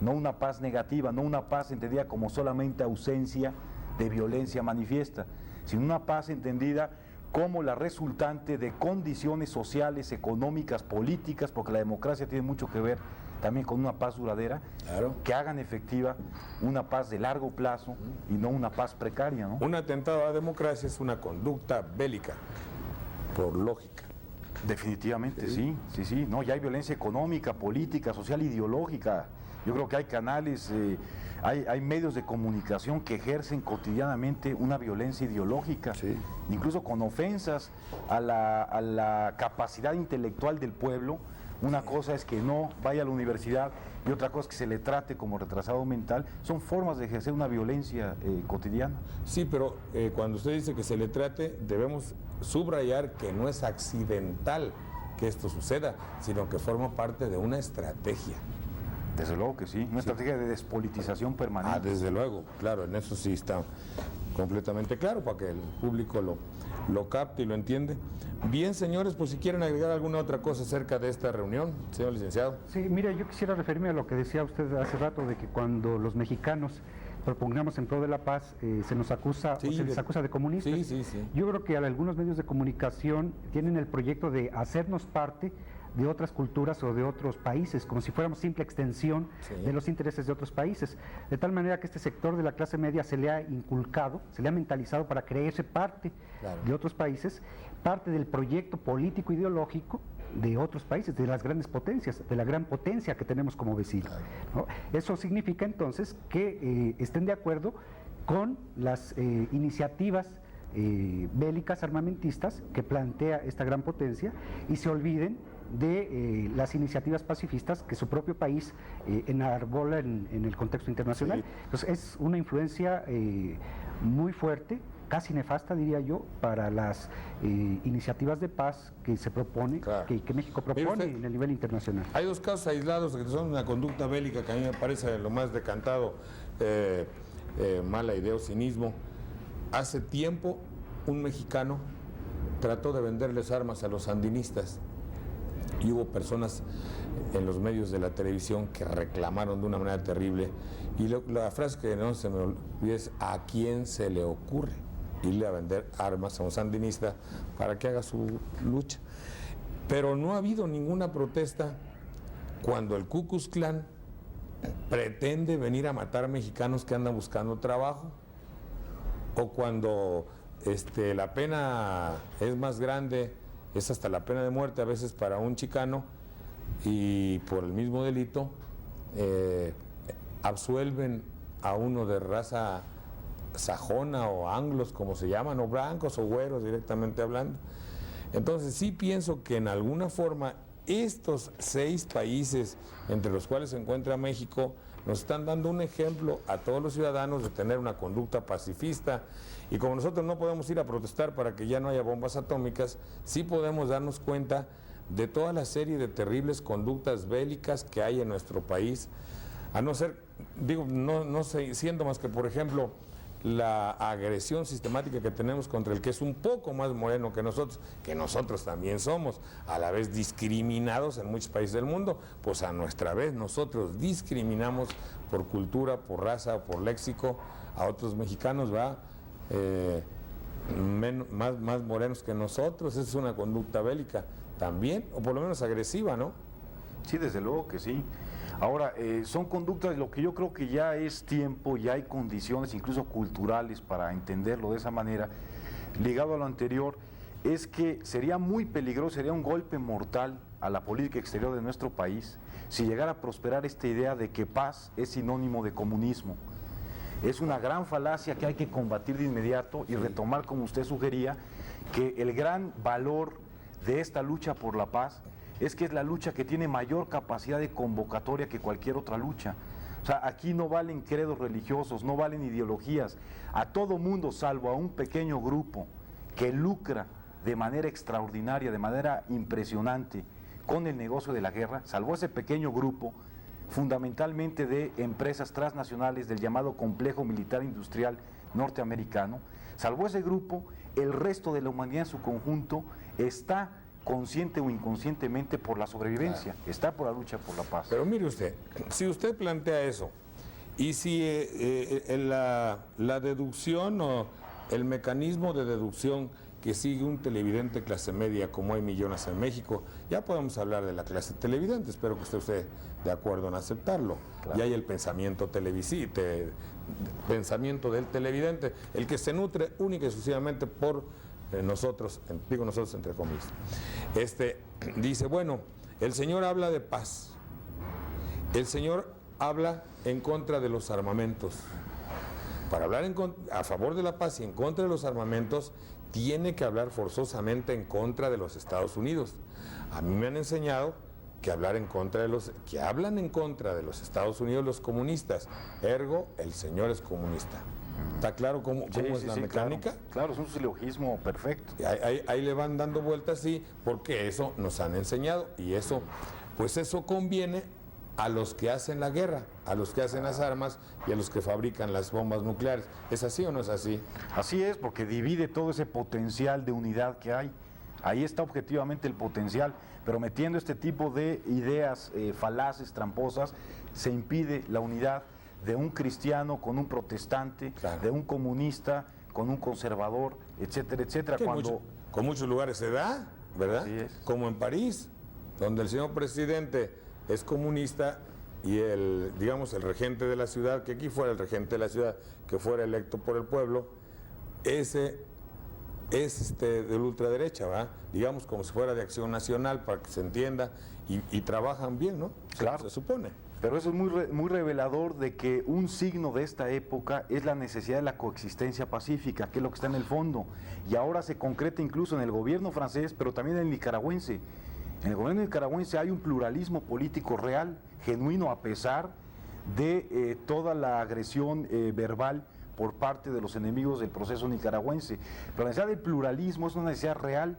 no una paz negativa, no una paz entendida como solamente ausencia de violencia manifiesta, sino una paz entendida como la resultante de condiciones sociales, económicas, políticas, porque la democracia tiene mucho que ver también con una paz duradera, Claro. que hagan efectiva una paz de largo plazo y no una paz precaria, ¿no? Un atentado a la democracia es una conducta bélica, por lógica. Definitivamente, sí, sí. No, ya hay violencia económica, política, social, ideológica. Yo creo que hay canales, hay medios de comunicación que ejercen cotidianamente una violencia ideológica, Sí. incluso con ofensas a la capacidad intelectual del pueblo. Una cosa es que no vaya a la universidad y otra cosa es que se le trate como retrasado mental. Son formas de ejercer una violencia cotidiana. Sí, pero cuando usted dice que se le trate, debemos subrayar que no es accidental que esto suceda, sino que forma parte de una estrategia. Desde luego que sí, una estrategia de despolitización permanente. Desde luego, claro, en eso sí está completamente claro para que el público lo capte y lo entiende. Bien, señores, pues si quieren agregar alguna otra cosa acerca de esta reunión, señor licenciado. Sí, mira, yo quisiera referirme a lo que decía usted hace rato, de que cuando los mexicanos propugnamos en pro de la paz, se nos acusa Sí, o se les acusa de comunistas. Sí, sí, sí. Yo creo que algunos medios de comunicación tienen el proyecto de hacernos parte de otras culturas o de otros países, como si fuéramos simple extensión de los intereses de otros países, de tal manera que este sector de la clase media se le ha inculcado, se le ha mentalizado para creerse parte de otros países, parte del proyecto político ideológico de otros países, de las grandes potencias, de la gran potencia que tenemos como vecino, ¿no? Eso significa entonces que estén de acuerdo con las iniciativas bélicas armamentistas que plantea esta gran potencia y se olviden de las iniciativas pacifistas que su propio país enarbola en el contexto internacional. Entonces es una influencia muy fuerte, casi nefasta diría yo, para las iniciativas de paz que se propone, que México propone en el nivel internacional. Hay dos casos aislados que son una conducta bélica que a mí me parece lo más decantado, mala idea o cinismo. Hace tiempo un mexicano trató de venderles armas a los sandinistas y hubo personas en los medios de la televisión que reclamaron de una manera terrible, y la frase que no se me olvida es: ¿a quién se le ocurre irle a vender armas a un sandinista para que haga su lucha? Pero no ha habido ninguna protesta cuando el Ku Klux Klan pretende venir a matar mexicanos que andan buscando trabajo, o cuando la pena es más grande, es hasta la pena de muerte a veces para un chicano, y por el mismo delito absuelven a uno de raza sajona o anglos, como se llaman, o blancos o güeros directamente hablando. Entonces sí pienso que en alguna forma estos 6 países, entre los cuales se encuentra México, nos están dando un ejemplo a todos los ciudadanos de tener una conducta pacifista. Y como nosotros no podemos ir a protestar para que ya no haya bombas atómicas, sí podemos darnos cuenta de toda la serie de terribles conductas bélicas que hay en nuestro país, a no ser, no sé, siendo más que, por ejemplo, la agresión sistemática que tenemos contra el que es un poco más moreno que nosotros también somos, a la vez discriminados en muchos países del mundo, pues a nuestra vez nosotros discriminamos por cultura, por raza, por léxico a otros mexicanos, más morenos que nosotros. Esa es una conducta bélica también, o por lo menos agresiva, ¿no? Sí, desde luego que sí. Ahora, son conductas, lo que yo creo que ya es tiempo, ya hay condiciones incluso culturales para entenderlo de esa manera, ligado a lo anterior, es que sería muy peligroso, sería un golpe mortal a la política exterior de nuestro país si llegara a prosperar esta idea de que paz es sinónimo de comunismo. Es una gran falacia que hay que combatir de inmediato y retomar, como usted sugería, que el gran valor de esta lucha por la paz es que es la lucha que tiene mayor capacidad de convocatoria que cualquier otra lucha. O sea, aquí no valen credos religiosos, no valen ideologías. A todo mundo, salvo a un pequeño grupo que lucra de manera extraordinaria, de manera impresionante con el negocio de la guerra, salvo ese pequeño grupo, fundamentalmente de empresas transnacionales del llamado complejo militar industrial norteamericano, salvo ese grupo, el resto de la humanidad en su conjunto está consciente o inconscientemente por la sobrevivencia, está por la lucha por la paz. Pero mire usted, si usted plantea eso, y si la deducción o el mecanismo de deducción que sigue un televidente clase media, como hay millones en México, ya podemos hablar de la clase televidente, espero que esté de acuerdo en acertarlo. Claro. Y hay el pensamiento pensamiento del televidente, el que se nutre única y exclusivamente por nosotros, digo nosotros entre comillas. Dice, bueno, el señor habla de paz, el señor habla en contra de los armamentos. Para hablar a favor de la paz y en contra de los armamentos, tiene que hablar forzosamente en contra de los Estados Unidos. A mí me han enseñado que hablan en contra de los Estados Unidos los comunistas, ergo el señor es comunista. ¿Está claro cómo es la mecánica? Claro, es un silogismo perfecto. Ahí le van dando vueltas, sí, porque eso nos han enseñado, y eso conviene a los que hacen la guerra, a los que hacen las armas y a los que fabrican las bombas nucleares. ¿Es así o no es así? Así es, porque divide todo ese potencial de unidad que hay. Ahí está objetivamente el potencial, pero metiendo este tipo de ideas falaces, tramposas, se impide la unidad de un cristiano con un protestante, Claro. de un comunista con un conservador, etcétera, etcétera. Que Cuando con muchos lugares se da, ¿verdad? Así es. Como en París, donde el señor presidente es comunista y el, digamos, el regente de la ciudad, que aquí fuera el regente de la ciudad, que fuera electo por el pueblo, ese es de la ultraderecha, ¿verdad? Digamos como si fuera de Acción Nacional, para que se entienda, y trabajan bien, ¿no? Claro. Se supone. Pero eso es muy revelador de que un signo de esta época es la necesidad de la coexistencia pacífica, que es lo que está en el fondo. Y ahora se concreta incluso en el gobierno francés, pero también en el nicaragüense. En el gobierno nicaragüense hay un pluralismo político real, genuino, a pesar de toda la agresión verbal por parte de los enemigos del proceso nicaragüense. Pero la necesidad del pluralismo es una necesidad real,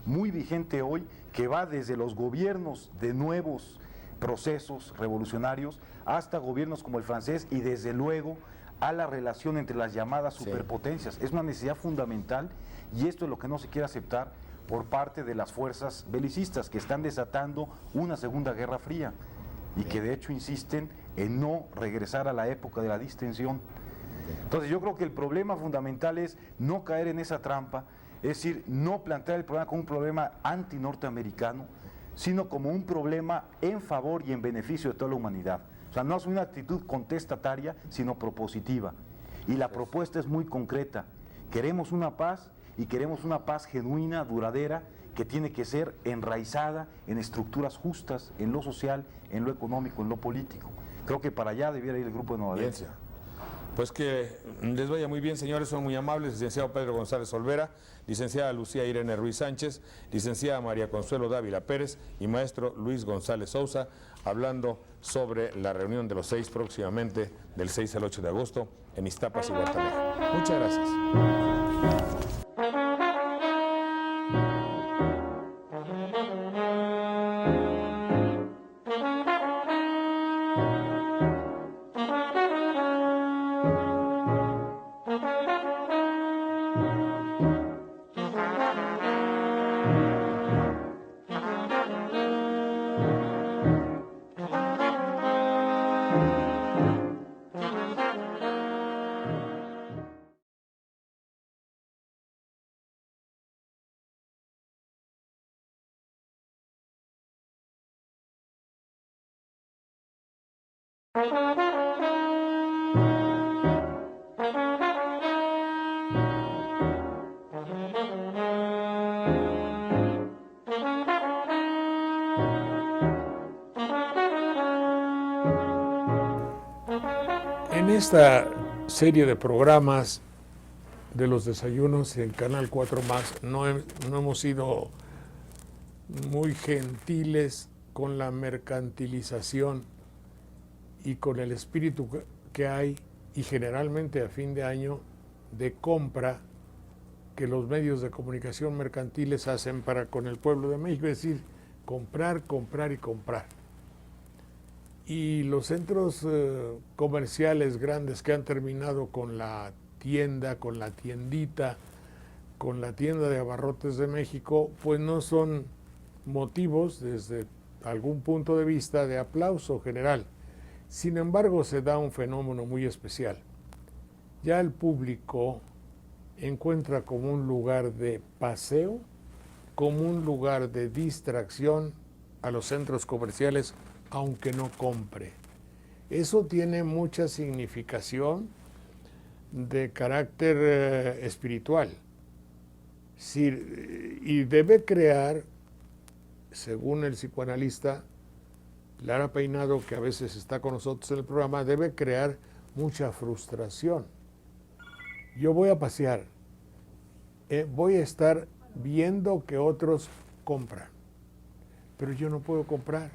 muy vigente hoy, que va desde los gobiernos de nuevos procesos revolucionarios hasta gobiernos como el francés y desde luego a la relación entre las llamadas superpotencias. Es una necesidad fundamental y esto es lo que no se quiere aceptar por parte de las fuerzas belicistas que están desatando una segunda guerra fría y que de hecho insisten en no regresar a la época de la distensión. Entonces yo creo que el problema fundamental es no caer en esa trampa, es decir, no plantear el problema como un problema anti-norteamericano, sino como un problema en favor y en beneficio de toda la humanidad. O sea, no es una actitud contestataria, sino propositiva. Y la propuesta es muy concreta. Queremos una paz y queremos una paz genuina, duradera, que tiene que ser enraizada en estructuras justas, en lo social, en lo económico, en lo político. Creo que para allá debiera ir el Grupo de Nueva Bien, Alianza. pues que les vaya muy bien, señores, son muy amables. Licenciado Pedro González Olvera, licenciada Lucía Irene Ruiz Sánchez, licenciada María Consuelo Dávila Pérez y maestro Luis González Sousa, hablando sobre la reunión de los 6 próximamente, del 6 al 8 de agosto, en Iztapas y Guatemala. Muchas gracias. En esta serie de programas de los desayunos en Canal 4 Más, no hemos sido muy gentiles con la mercantilización y con el espíritu que hay, y generalmente a fin de año, de compra que los medios de comunicación mercantiles hacen para con el pueblo de México, es decir, comprar, comprar y comprar. Y los centros comerciales grandes que han terminado con la tienda, con la tiendita, con la tienda de abarrotes de México, pues no son motivos desde algún punto de vista de aplauso general. Sin embargo, se da un fenómeno muy especial. Ya el público encuentra como un lugar de paseo, como un lugar de distracción a los centros comerciales, aunque no compre. Eso tiene mucha significación de carácter espiritual. Y debe crear, según el psicoanalista Lara Peinado, que a veces está con nosotros en el programa, debe crear mucha frustración. Yo voy a pasear, voy a estar viendo que otros compran, pero yo no puedo comprar.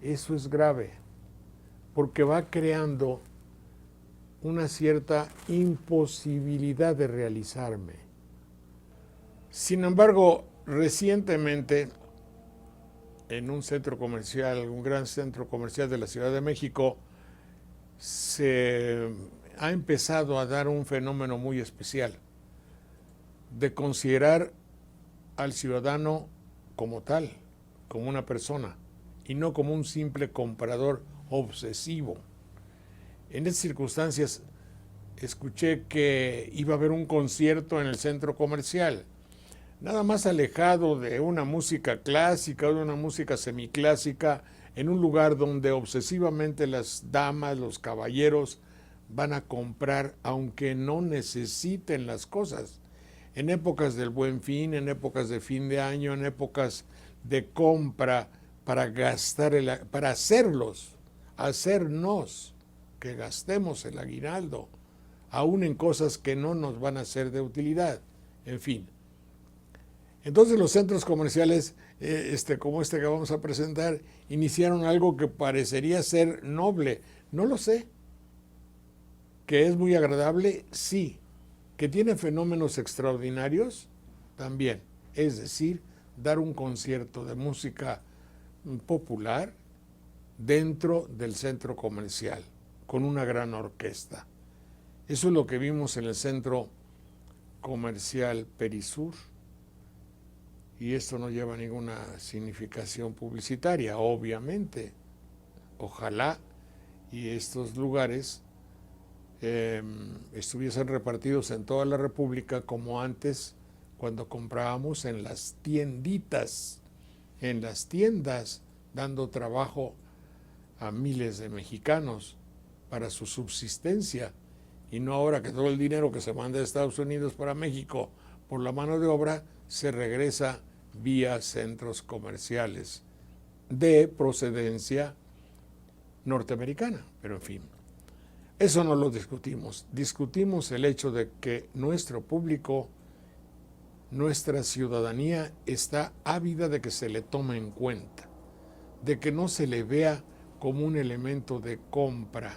Eso es grave, porque va creando una cierta imposibilidad de realizarme. Sin embargo, recientemente, en un centro comercial, un gran centro comercial de la Ciudad de México, se ha empezado a dar un fenómeno muy especial de considerar al ciudadano como tal, como una persona, y no como un simple comprador obsesivo. En esas circunstancias escuché que iba a haber un concierto en el centro comercial, nada más alejado de una música clásica o de una música semiclásica, en un lugar donde obsesivamente las damas, los caballeros van a comprar aunque no necesiten las cosas. En épocas del Buen Fin, en épocas de fin de año, en épocas de compra para gastar, para hacernos que gastemos el aguinaldo, aún en cosas que no nos van a ser de utilidad, en fin. Entonces los centros comerciales, como este que vamos a presentar, iniciaron algo que parecería ser noble, no lo sé. ¿Que es muy agradable? Sí. ¿Que tiene fenómenos extraordinarios? También. Es decir, dar un concierto de música popular dentro del centro comercial, con una gran orquesta. Eso es lo que vimos en el centro comercial Perisur. Y esto no lleva ninguna significación publicitaria, obviamente. Ojalá y estos lugares estuviesen repartidos en toda la República como antes, cuando comprábamos en las tienditas, en las tiendas, dando trabajo a miles de mexicanos para su subsistencia, y no ahora que todo el dinero que se manda de Estados Unidos para México por la mano de obra se regresa vía centros comerciales de procedencia norteamericana. Pero en fin, eso no lo discutimos. Discutimos el hecho de que nuestro público, nuestra ciudadanía está ávida de que se le tome en cuenta, de que no se le vea como un elemento de compra,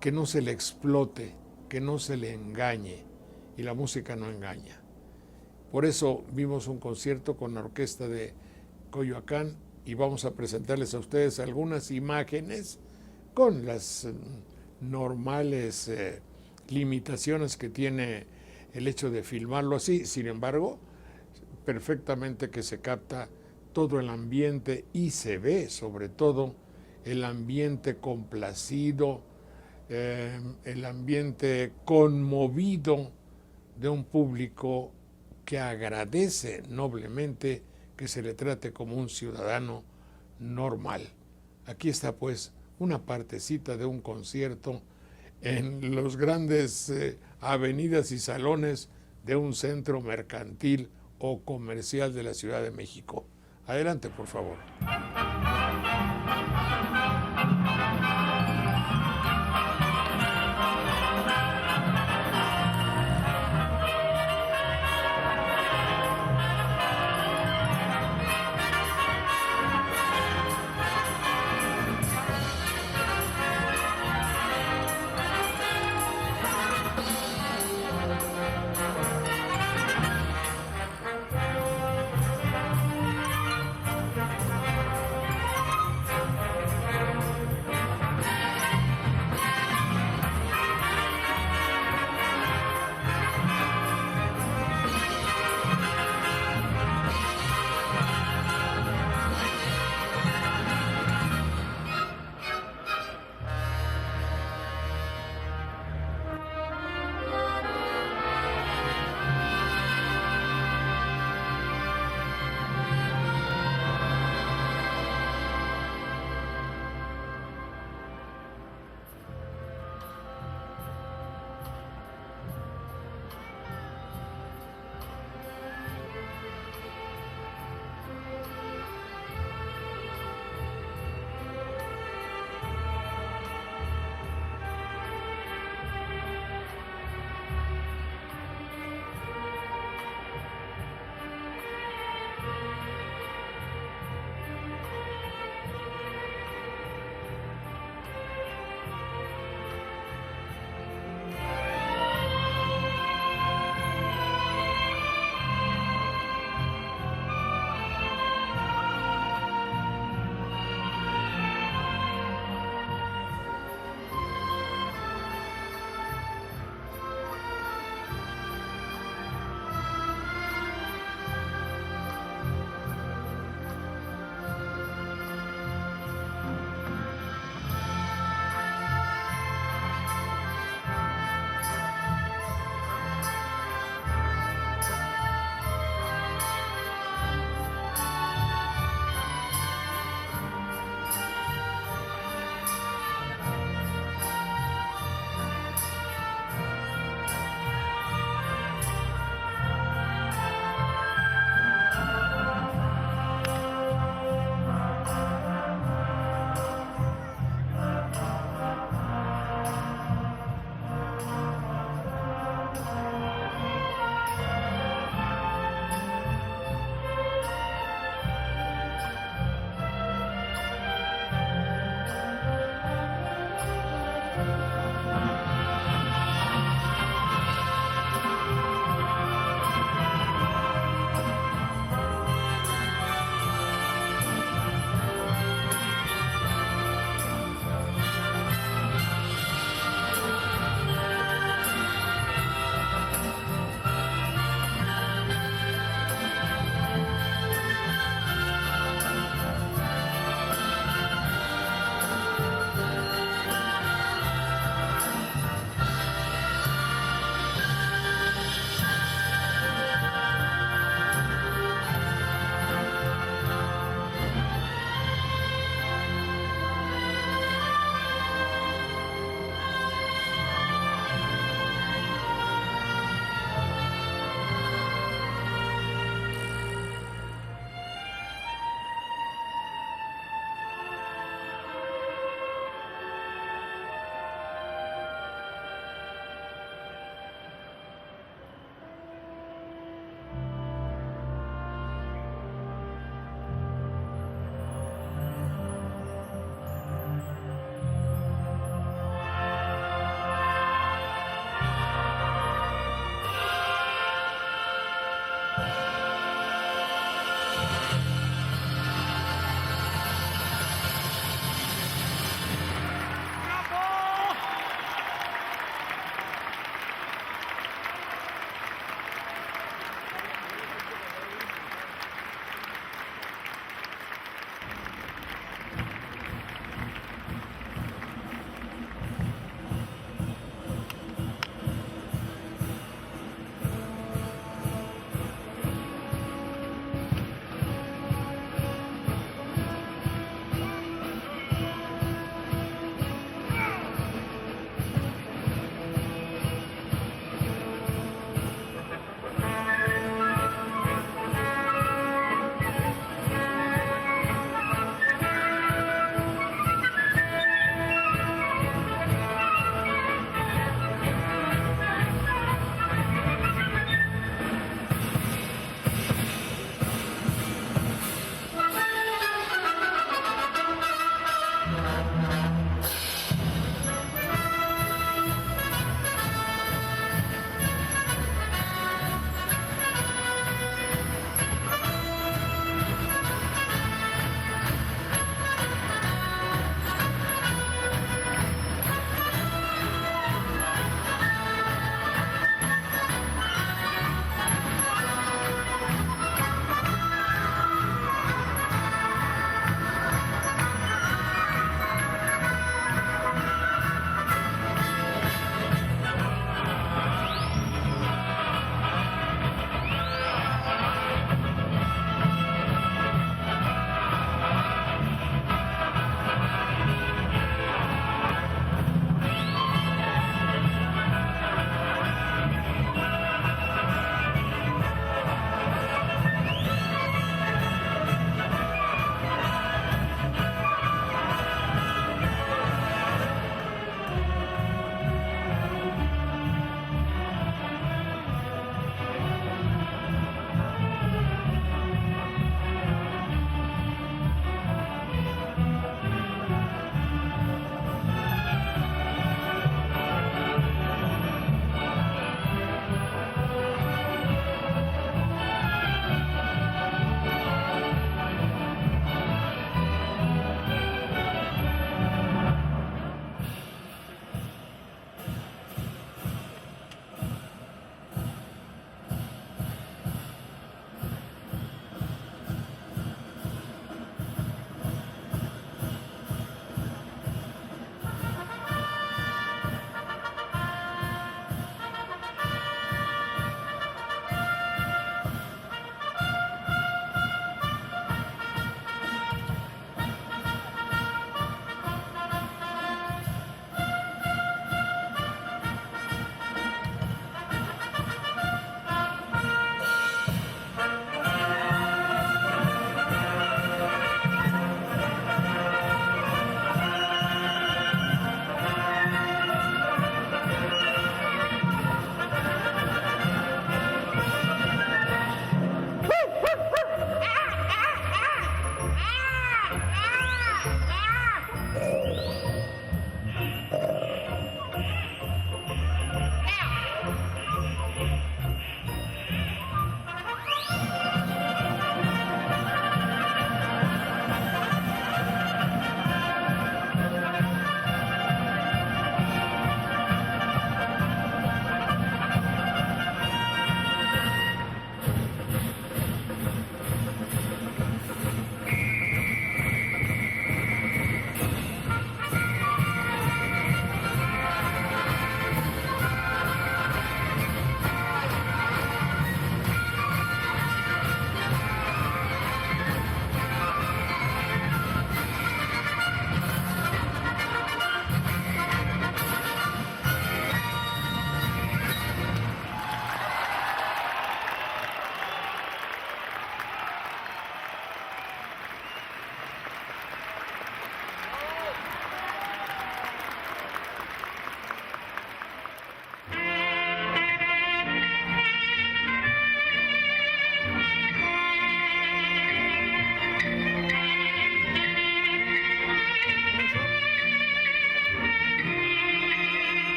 que no se le explote, que no se le engañe, y la música no engaña. Por eso vimos un concierto con la orquesta de Coyoacán y vamos a presentarles a ustedes algunas imágenes con las normales limitaciones que tiene el hecho de filmarlo así. Sin embargo, perfectamente que se capta todo el ambiente y se ve sobre todo el ambiente complacido, el ambiente conmovido de un público que agradece noblemente que se le trate como un ciudadano normal. Aquí está pues una partecita de un concierto en los grandes avenidas y salones de un centro mercantil o comercial de la Ciudad de México. Adelante, por favor.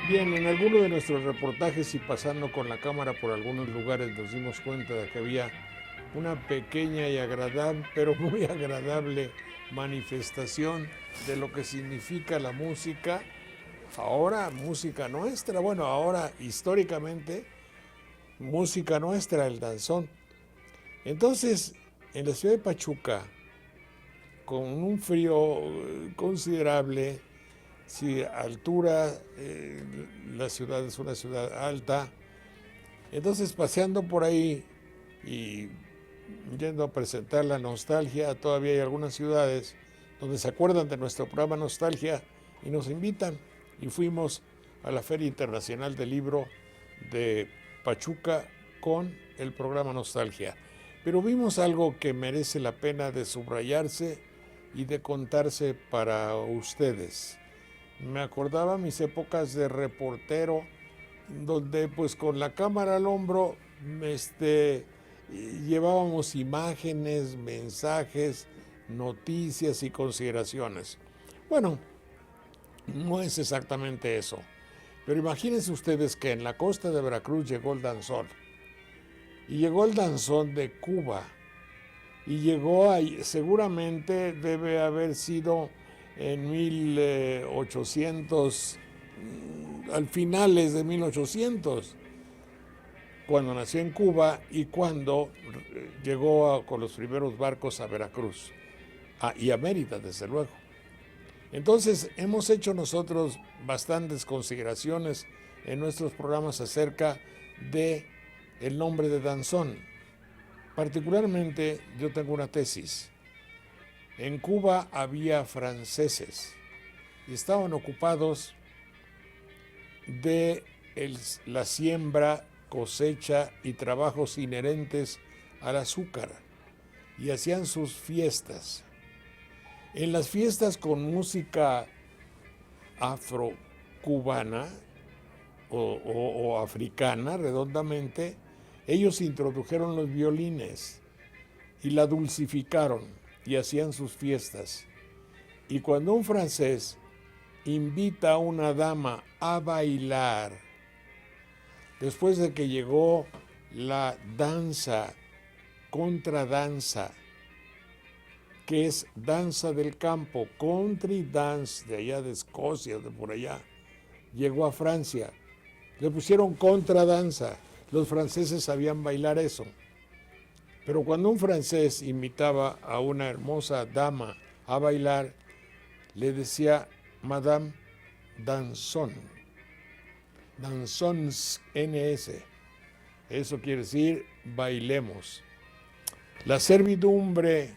Bien, en alguno de nuestros reportajes y pasando con la cámara por algunos lugares nos dimos cuenta de que había una pequeña y agradable, pero muy agradable manifestación de lo que significa la música, ahora música nuestra, bueno, ahora históricamente música nuestra, el danzón. Entonces, en la ciudad de Pachuca, con un frío considerable, sí, altura, la ciudad es una ciudad alta, entonces paseando por ahí y yendo a presentar la nostalgia, todavía hay algunas ciudades donde se acuerdan de nuestro programa Nostalgia y nos invitan, y fuimos a la Feria Internacional del Libro de Pachuca con el programa Nostalgia. Pero vimos algo que merece la pena de subrayarse y de contarse para ustedes. Me acordaba mis épocas de reportero, donde pues con la cámara al hombro llevábamos imágenes, mensajes, noticias y consideraciones. Bueno, no es exactamente eso, pero imagínense ustedes que en la costa de Veracruz llegó el danzón, y llegó el danzón de Cuba, y llegó ahí, seguramente debe haber sido en 1800, al finales de 1800, cuando nació en Cuba y cuando llegó con los primeros barcos a Veracruz y a Mérida, desde luego. Entonces, hemos hecho nosotros bastantes consideraciones en nuestros programas acerca de el nombre de danzón. Particularmente, yo tengo una tesis. En Cuba había franceses y estaban ocupados de la siembra, cosecha y trabajos inherentes al azúcar, y hacían sus fiestas. En las fiestas con música afrocubana o africana, redondamente, ellos introdujeron los violines y la dulcificaron y hacían sus fiestas. Y cuando un francés invita a una dama a bailar, después de que llegó la danza, contradanza, que es danza del campo, country dance, de allá de Escocia, de por allá, llegó a Francia, le pusieron contradanza. Los franceses sabían bailar eso. Pero cuando un francés invitaba a una hermosa dama a bailar, le decía Madame Danzón. Danzons NS. Eso quiere decir bailemos. La servidumbre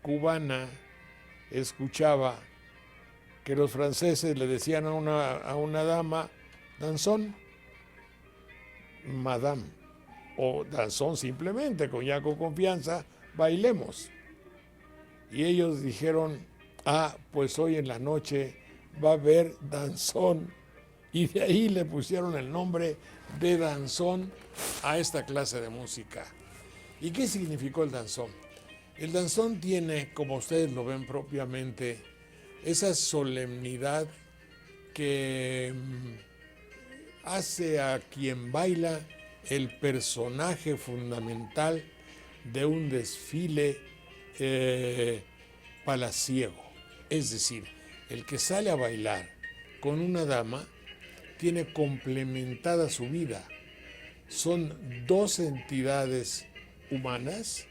cubana escuchaba que los franceses le decían a una dama danzón, madame, o danzón simplemente, con ya con confianza, bailemos. Y ellos dijeron, pues hoy en la noche va a haber danzón, y de ahí le pusieron el nombre de danzón a esta clase de música. ¿Y qué significó el danzón? El danzón tiene, como ustedes lo ven propiamente, esa solemnidad que hace a quien baila el personaje fundamental de un desfile palaciego. Es decir, el que sale a bailar con una dama tiene complementada su vida. Son dos entidades humanas,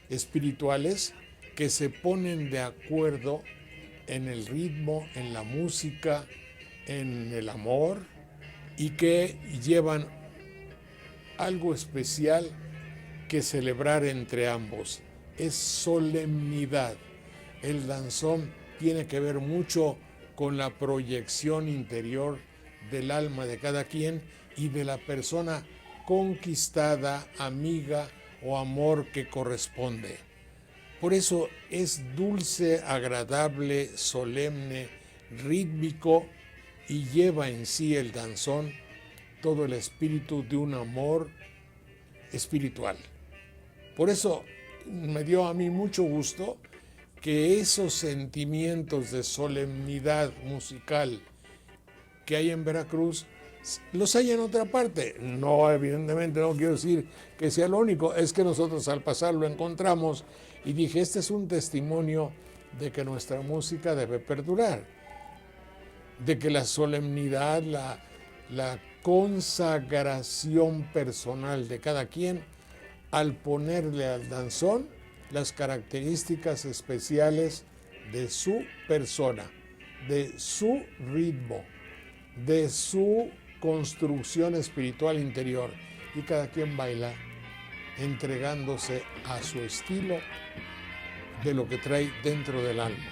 espirituales, que se ponen de acuerdo en el ritmo, en la música, en el amor, y que llevan algo especial que celebrar entre ambos. Es solemnidad. El danzón tiene que ver mucho con la proyección interior del alma de cada quien y de la persona conquistada, amiga o amor que corresponde. Por eso es dulce, agradable, solemne, rítmico, y lleva en sí el danzón todo el espíritu de un amor espiritual. Por eso me dio a mí mucho gusto que esos sentimientos de solemnidad musical que hay en Veracruz Los hay en otra parte. No, evidentemente no quiero decir que sea lo único, es que nosotros al pasar lo encontramos y dije, este es un testimonio de que nuestra música debe perdurar, de que la solemnidad, la consagración personal de cada quien, al ponerle al danzón las características especiales de su persona, de su ritmo, de su construcción espiritual interior, y cada quien baila entregándose a su estilo de lo que trae dentro del alma.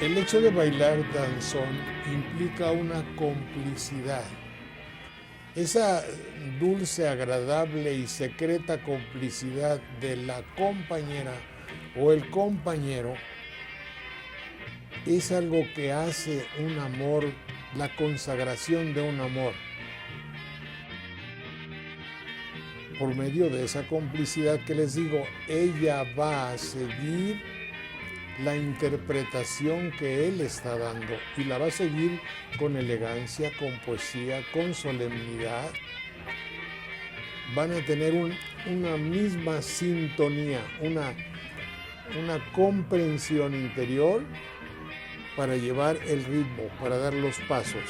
El hecho de bailar danzón implica una complicidad. Esa dulce, agradable y secreta complicidad de la compañera o el compañero es algo que hace un amor, la consagración de un amor. Por medio de esa complicidad que les digo, ella va a seguir la interpretación que él está dando y la va a seguir con elegancia, con poesía, con solemnidad. Van a tener una misma sintonía, una comprensión interior para llevar el ritmo, para dar los pasos.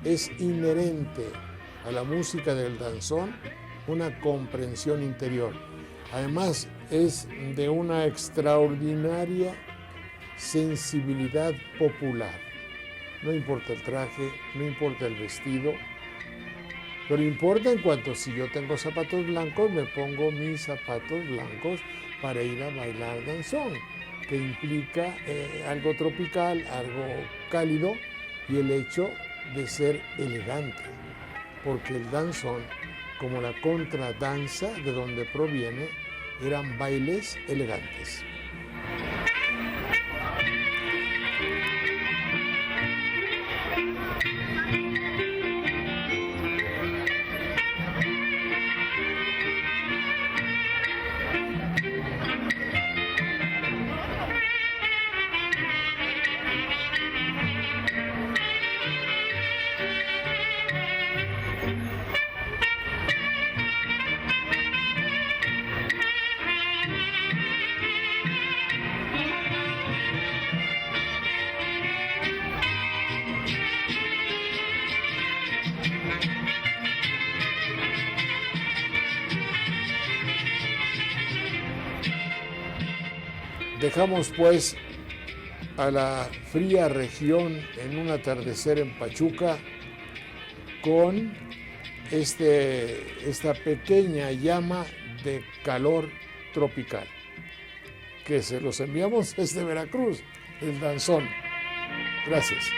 Es inherente a la música del danzón una comprensión interior. Además, es de una extraordinaria sensibilidad popular. No importa el traje, no importa el vestido, pero importa en cuanto si yo tengo zapatos blancos, me pongo mis zapatos blancos para ir a bailar danzón, que implica algo tropical, algo cálido y el hecho de ser elegante, porque el danzón, como la contradanza de donde proviene, eran bailes elegantes. Dejamos pues a la fría región en un atardecer en Pachuca con esta pequeña llama de calor tropical que se los enviamos desde Veracruz, el danzón. Gracias.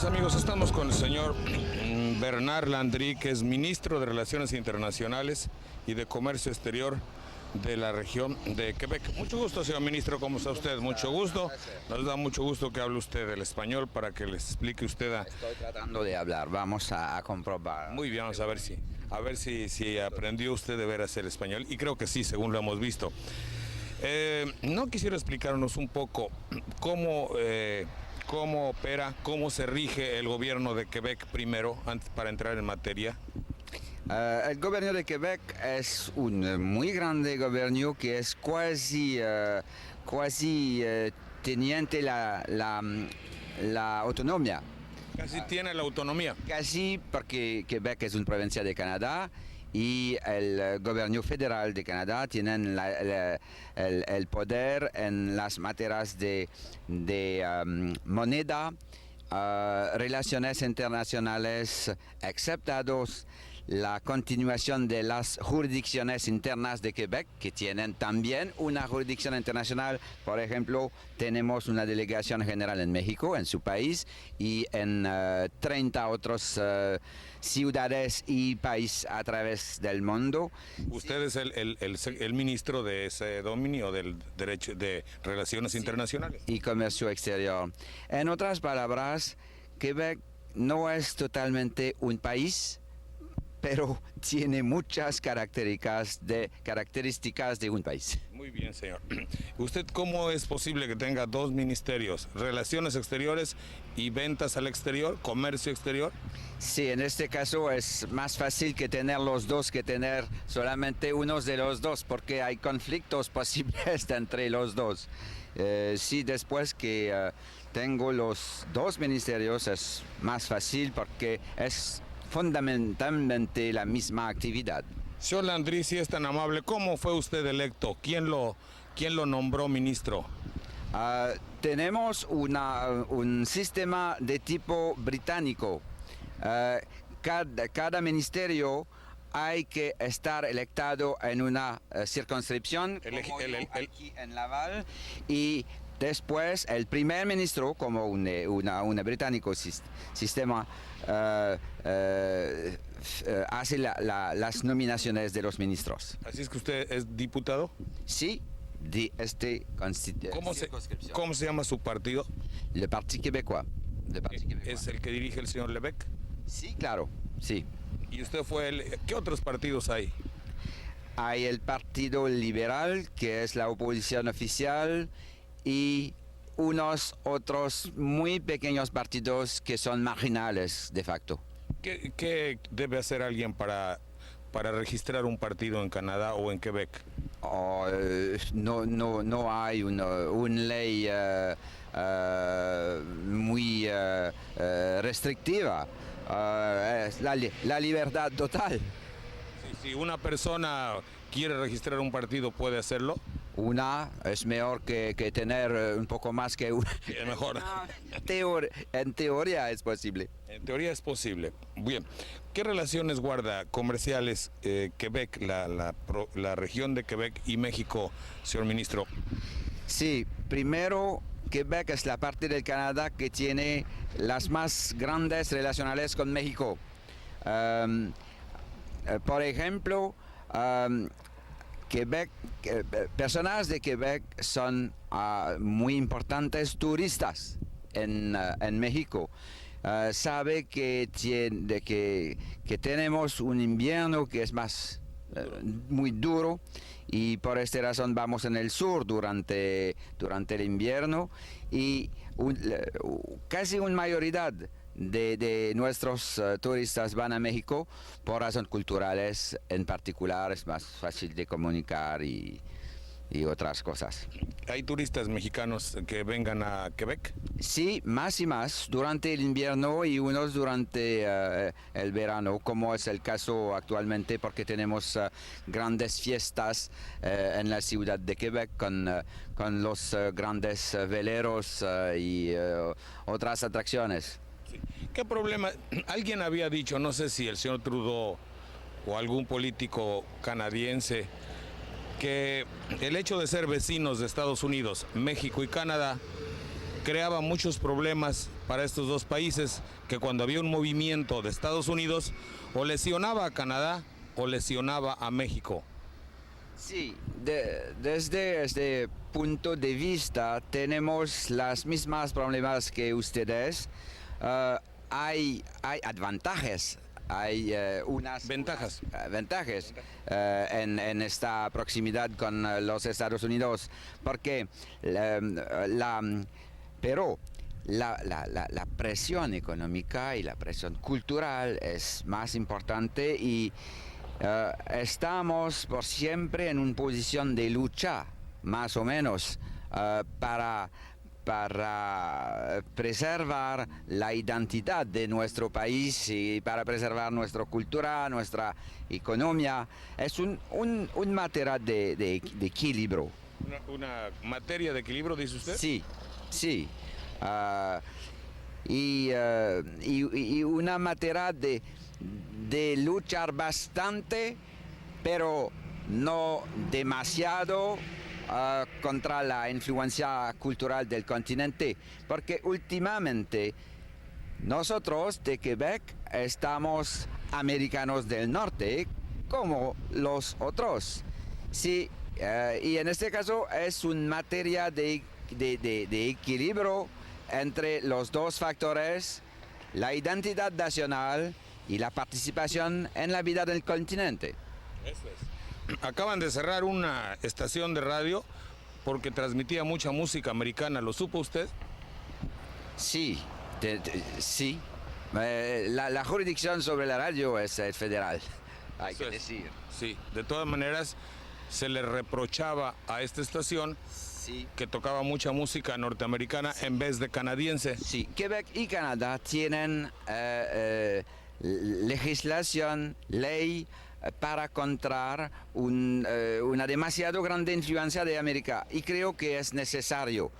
Amigos, estamos con el señor Bernard Landry, que es ministro de Relaciones Internacionales y de Comercio Exterior de la región de Quebec. Mucho gusto, señor ministro, ¿cómo está usted? Mucho gusto. Nos da mucho gusto que hable usted el español para que les explique usted a... Estoy tratando de hablar, vamos a comprobar. Muy bien, vamos a ver si aprendió usted de veras el español, y creo que sí, según lo hemos visto. ¿No quisiera explicarnos un poco cómo opera, cómo se rige el gobierno de Quebec primero, para entrar en materia? El gobierno de Quebec es un muy grande gobierno que es casi teniente la autonomía. Casi tiene la autonomía. Casi, porque Quebec es una provincia de Canadá y el gobierno federal de Canadá tiene el poder en las materias de moneda, relaciones internacionales, exceptados la continuación de las jurisdicciones internas de Quebec, que tienen también una jurisdicción internacional. Por ejemplo, tenemos una delegación general en México, en su país, y en 30 otras ciudades y países a través del mundo. Usted es el ministro de ese dominio del derecho de relaciones internacionales. Y comercio exterior. En otras palabras, Quebec no es totalmente un país, pero tiene muchas características de un país. Muy bien, señor. ¿Usted cómo es posible que tenga dos ministerios, relaciones exteriores y ventas al exterior, comercio exterior? Sí, en este caso es más fácil que tener los dos que tener solamente uno de los dos, porque hay conflictos posibles entre los dos. Sí, después que tengo los dos ministerios es más fácil porque es fundamentalmente la misma actividad. Señor Landry, si es tan amable, ¿cómo fue usted electo? ¿Quién lo nombró ministro? Tenemos un sistema de tipo británico. Cada ministerio hay que estar electado en una circunscripción, aquí en Laval, y después el primer ministro, como un británico sistema, hace las nominaciones de los ministros. Así es que usted es diputado. Sí, de ¿Cómo se llama su partido? Le Parti Québécois. ¿Es el que dirige el señor Lévesque? Sí, claro, sí. ¿Y usted fue qué otros partidos hay? Hay el Partido Liberal, que es la oposición oficial, y unos otros muy pequeños partidos que son marginales de facto. ¿Qué debe hacer alguien para registrar un partido en Canadá o en Quebec? No hay una ley muy restrictiva. Es la libertad total. Si una persona quiere registrar un partido, ¿puede hacerlo? Una es mejor que tener un poco más que una. Es mejor. En teoría es posible. En teoría es posible. Bien. ¿Qué relaciones guarda comerciales Quebec, la región de Quebec y México, señor ministro? Sí, primero, Quebec es la parte del Canadá que tiene las más grandes relacionales con México. Por ejemplo, Quebec, personas de Quebec son muy importantes turistas en México. Sabe que tenemos un invierno que es muy duro, y por esta razón vamos en el sur durante el invierno, y casi una mayoría de nuestros turistas van a México por razones culturales. En particular es más fácil de comunicar y otras cosas. ¿Hay turistas mexicanos que vengan a Quebec? Sí, más y más durante el invierno y unos durante el verano, como es el caso actualmente, porque tenemos grandes fiestas en la ciudad de Quebec con los grandes veleros y otras atracciones. ¿Qué problema? Alguien había dicho, no sé si el señor Trudeau o algún político canadiense, que el hecho de ser vecinos de Estados Unidos, México y Canadá creaba muchos problemas para estos dos países, que cuando había un movimiento de Estados Unidos o lesionaba a Canadá o lesionaba a México. Sí, desde este punto de vista tenemos las mismas problemas que ustedes. Hay ventajas. Hay unas ventajas en esta proximidad con los Estados Unidos, porque pero la presión económica y la presión cultural es más importante, y estamos por siempre en una posición de lucha, más o menos, para preservar la identidad de nuestro país y para preservar nuestra cultura, nuestra economía. Es un materia de equilibrio. ¿Una materia de equilibrio, dice usted? Sí. Y una materia de luchar bastante, pero no demasiado contra la influencia cultural del continente, porque últimamente nosotros de Quebec estamos americanos del norte como los otros. Sí, y en este caso es una materia de equilibrio entre los dos factores, la identidad nacional y la participación en la vida del continente. Eso es. Acaban de cerrar una estación de radio porque transmitía mucha música americana. ¿Lo supo usted? Sí, sí. La jurisdicción sobre la radio es federal, hay Eso que es. decir. Sí, de todas maneras se le reprochaba a esta estación Sí. que tocaba mucha música norteamericana en vez de canadiense. Sí, Quebec y Canadá tienen legislación, ley para contra una demasiado grande influencia de América y creo que es necesario.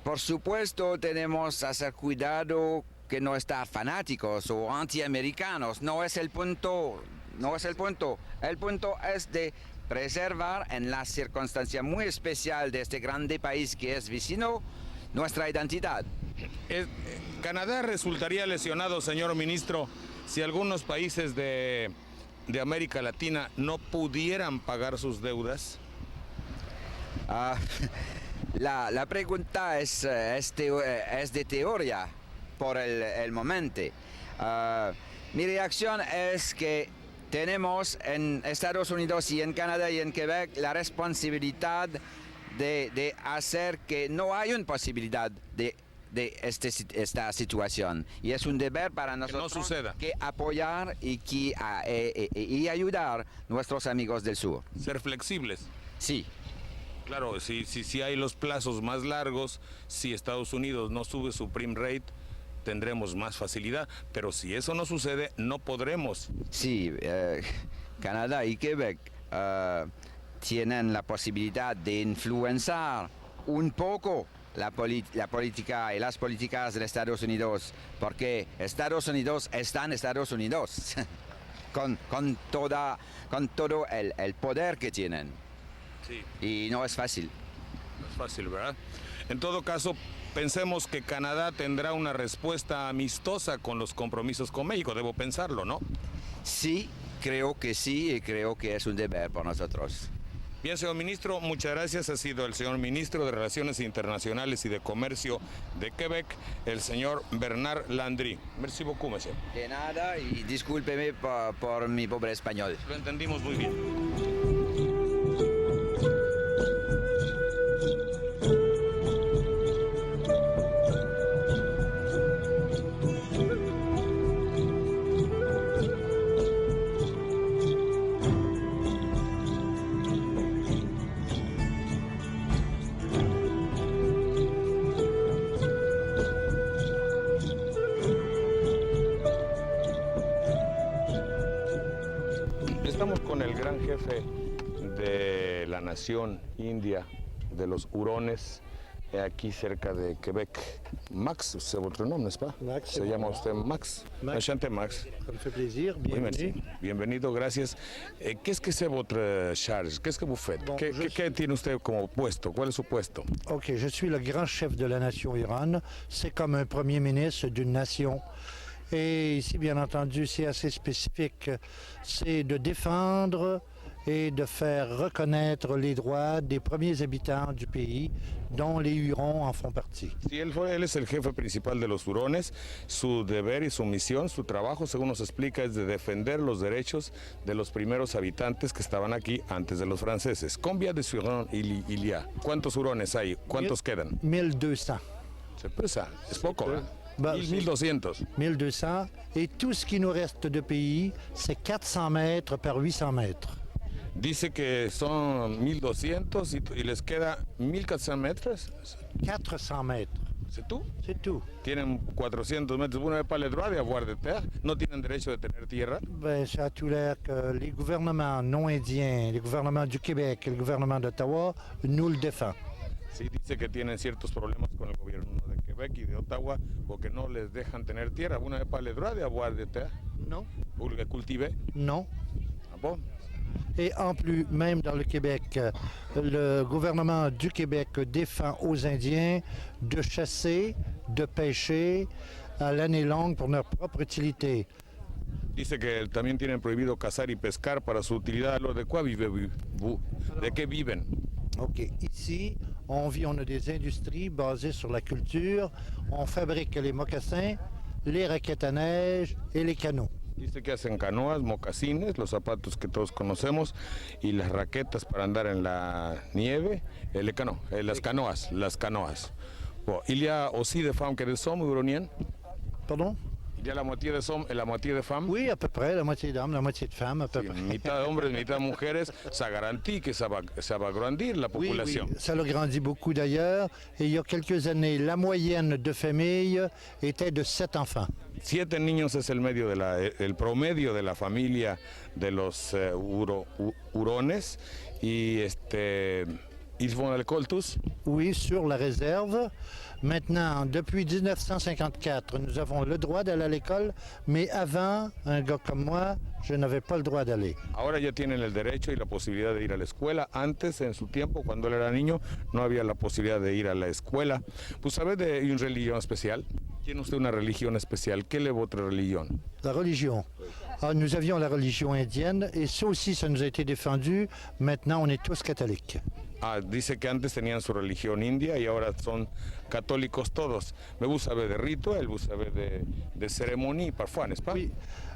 Por supuesto tenemos que hacer cuidado que no estar fanáticos o antiamericanos, no es el punto, el punto es de preservar en la circunstancia muy especial de este grande país que es vecino nuestra identidad. Canadá resultaría lesionado, señor ministro, si algunos países de América Latina no pudieran pagar sus deudas. La pregunta es de teoría por el momento. Mi reacción es que tenemos en Estados Unidos y en Canadá y en Quebec la responsabilidad de hacer que no haya una posibilidad de esta situación. Y es un deber para nosotros no suceda. que apoyar y ayudar a nuestros amigos del sur. Ser flexibles. Sí. Claro, si hay los plazos más largos, si Estados Unidos no sube su prime rate, tendremos más facilidad, pero si eso no sucede, no podremos. Sí, Canadá y Quebec tienen la posibilidad de influenciar un poco la política y las políticas de Estados Unidos, porque Estados Unidos está en Estados Unidos, con todo el poder que tienen. Sí. Y no es fácil. No es fácil, ¿verdad? En todo caso, pensemos que Canadá tendrá una respuesta amistosa con los compromisos con México. Debo pensarlo, ¿no? Sí, creo que sí, y creo que es un deber por nosotros. Bien, señor ministro, muchas gracias. Ha sido el señor ministro de Relaciones Internacionales y de Comercio de Quebec, el señor Bernard Landry. Merci beaucoup, monsieur. De nada, y discúlpeme por mi pobre español. Lo entendimos muy bien. Estamos con el gran jefe de la nación india, de los hurones, aquí cerca de Quebec. Max, c'est votre nom, n'est-ce pas? Max, Se llama usted Max. Enchanté, Max. Ça me fait plaisir, Oui, bienvenue. merci. Bienvenido, gracias. Qu'est-ce que c'est votre charge? Qu'est-ce que vous faites? Bon, ¿Qué tiene usted como puesto? ¿Cuál es su puesto? Ok, je suis le grand chef de la nation Iran. C'est comme un premier ministre d'une nation. Et ici, bien entendu, c'est assez spécifique. C'est de défendre et de faire reconnaître les droits des premiers habitants du pays, dont les Hurons en font partie. Sí, él es el jefe principal de los hurones. Su deber y su misión, su trabajo, según nos explica, es de defender los derechos de los primeros habitantes que estaban aquí antes de los franceses. Combien de hurons il y a? ¿Cuántos hurones hay? ¿Cuántos quedan? 1200. Se pesa, es poco, ¿eh? Bah, 1200. 1200. Et tout ce qui nous reste de pays, c'est 400 mètres par 800 mètres. Dice que son 1200 y les queda 1400 metros. 400 mètres. ¿C'est tout? C'est tout. Tienen 400 metros. Vous n'avez pas le droit d'avoir de terre. No tienen derecho de tener tierra. Ben, ça a tout l'air que les gouvernements non indiens, les gouvernements du Québec et le gouvernement d'Ottawa nous le défendent. Sí, dice que tienen ciertos problemas con el gobierno de Quebec Quebec y de Ottawa porque no les dejan tener tierra. Vous n'avez pas le droit d'avoir de terre Non. pour le cultiver? Non. Ah bon? Et en plus, même dans le Québec, le gouvernement du Québec défend aux Indiens de chasser, de pêcher à l'année longue pour leur propre utilité. Dice que también tienen prohibido cazar y pescar para su utilidad. ¿De cuál vive? ¿De qué viven? OK. Ici, on a des industries basées sur la culture. On fabrique les mocassins, les raquettes à neige et les canots. Dice que hacen canoas, mocasines, los zapatos que todos conocemos y las raquetas para andar en la nieve, las canoas. Bon, il y a aussi des femmes qui sont huroniennes. Pardon? Il y a la moitié de hommes et la moitié de femmes. Oui, à peu près, la moitié d'hommes, la moitié de femmes, à peu Sí, près. mitad de hombres, mitad de mujeres, ça garantit que ça va agrandir la Oui, population. oui, ça l'a grandi beaucoup d'ailleurs. Et il y a quelques années, la moyenne de famille était de 7 enfants. 7 niños es el promedio de la familia de los hurones y ils vont à l'école tous. Oui, sur la réserve. Maintenant, depuis 1954, nous avons le droit d'aller à l'école, mais avant, un gars comme moi, je n'avais pas le droit d'aller. Ahora ya tienen el derecho y la posibilidad de ir a la escuela. Antes, en su tiempo, cuando él era niño, no había la posibilidad de ir a la escuela. ¿Vous savez de une religión especial? ¿Tiene usted una religión especial? ¿Qué es votre religión? La religion. Ah, nous avions la religion indienne, et ça aussi, ça nous a été défendu. Maintenant, on est tous catholiques. Ah, dice que antes tenían su religión india y ahora son católicos todos. Mais vous savez de rituels, vous savez de cérémonies parfois, n'est-ce pas? Oui.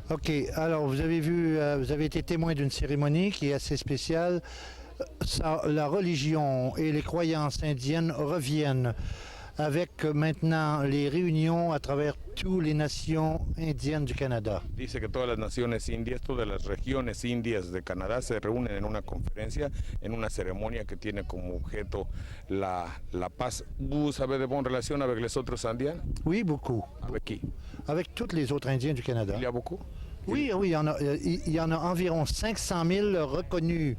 OK. Alors, vous avez vu, vous avez été témoin d'une cérémonie qui est assez spéciale. La religion et les croyances indiennes reviennent avec maintenant les réunions à travers toutes les nations indiennes du Canada. Dice que todas las naciones indias, todas las regiones indias de Canadá se reúnen en una conferencia, en una ceremonia que tiene como objeto la paz. Vous savez de bonnes relations avec les autres Indiens? Oui, beaucoup. Avec qui? Avec tous les autres Indiens du Canada. Il y a beaucoup? Oui, oui, il y en a environ 500 000 reconnus,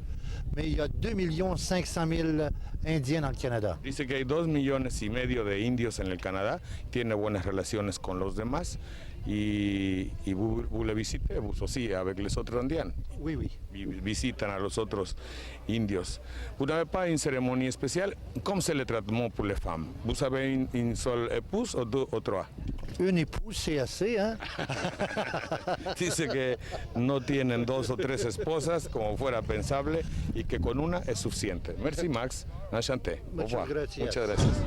mais il y a 2 500 000 Indiens dans le Canada. Dice que hay 2,5 millones de indios en el Canadá, tiene buenas relaciones con los demás y vous le visitez, vous aussi, avec les autres Indiens. Oui, oui. Visitan a los otros indios. Vous n'avez pas une cérémonie spéciale? Comment c'est le traitement pour les femmes? Vous avez une seule épouse ou deux ou trois? Une épouse, c'est assez, hein? Dice que no tienen 2 o 3 esposas, como fuera pensable, y que con una es suficiente. Merci, Max. Enchanté. Au revoir. Muchas gracias.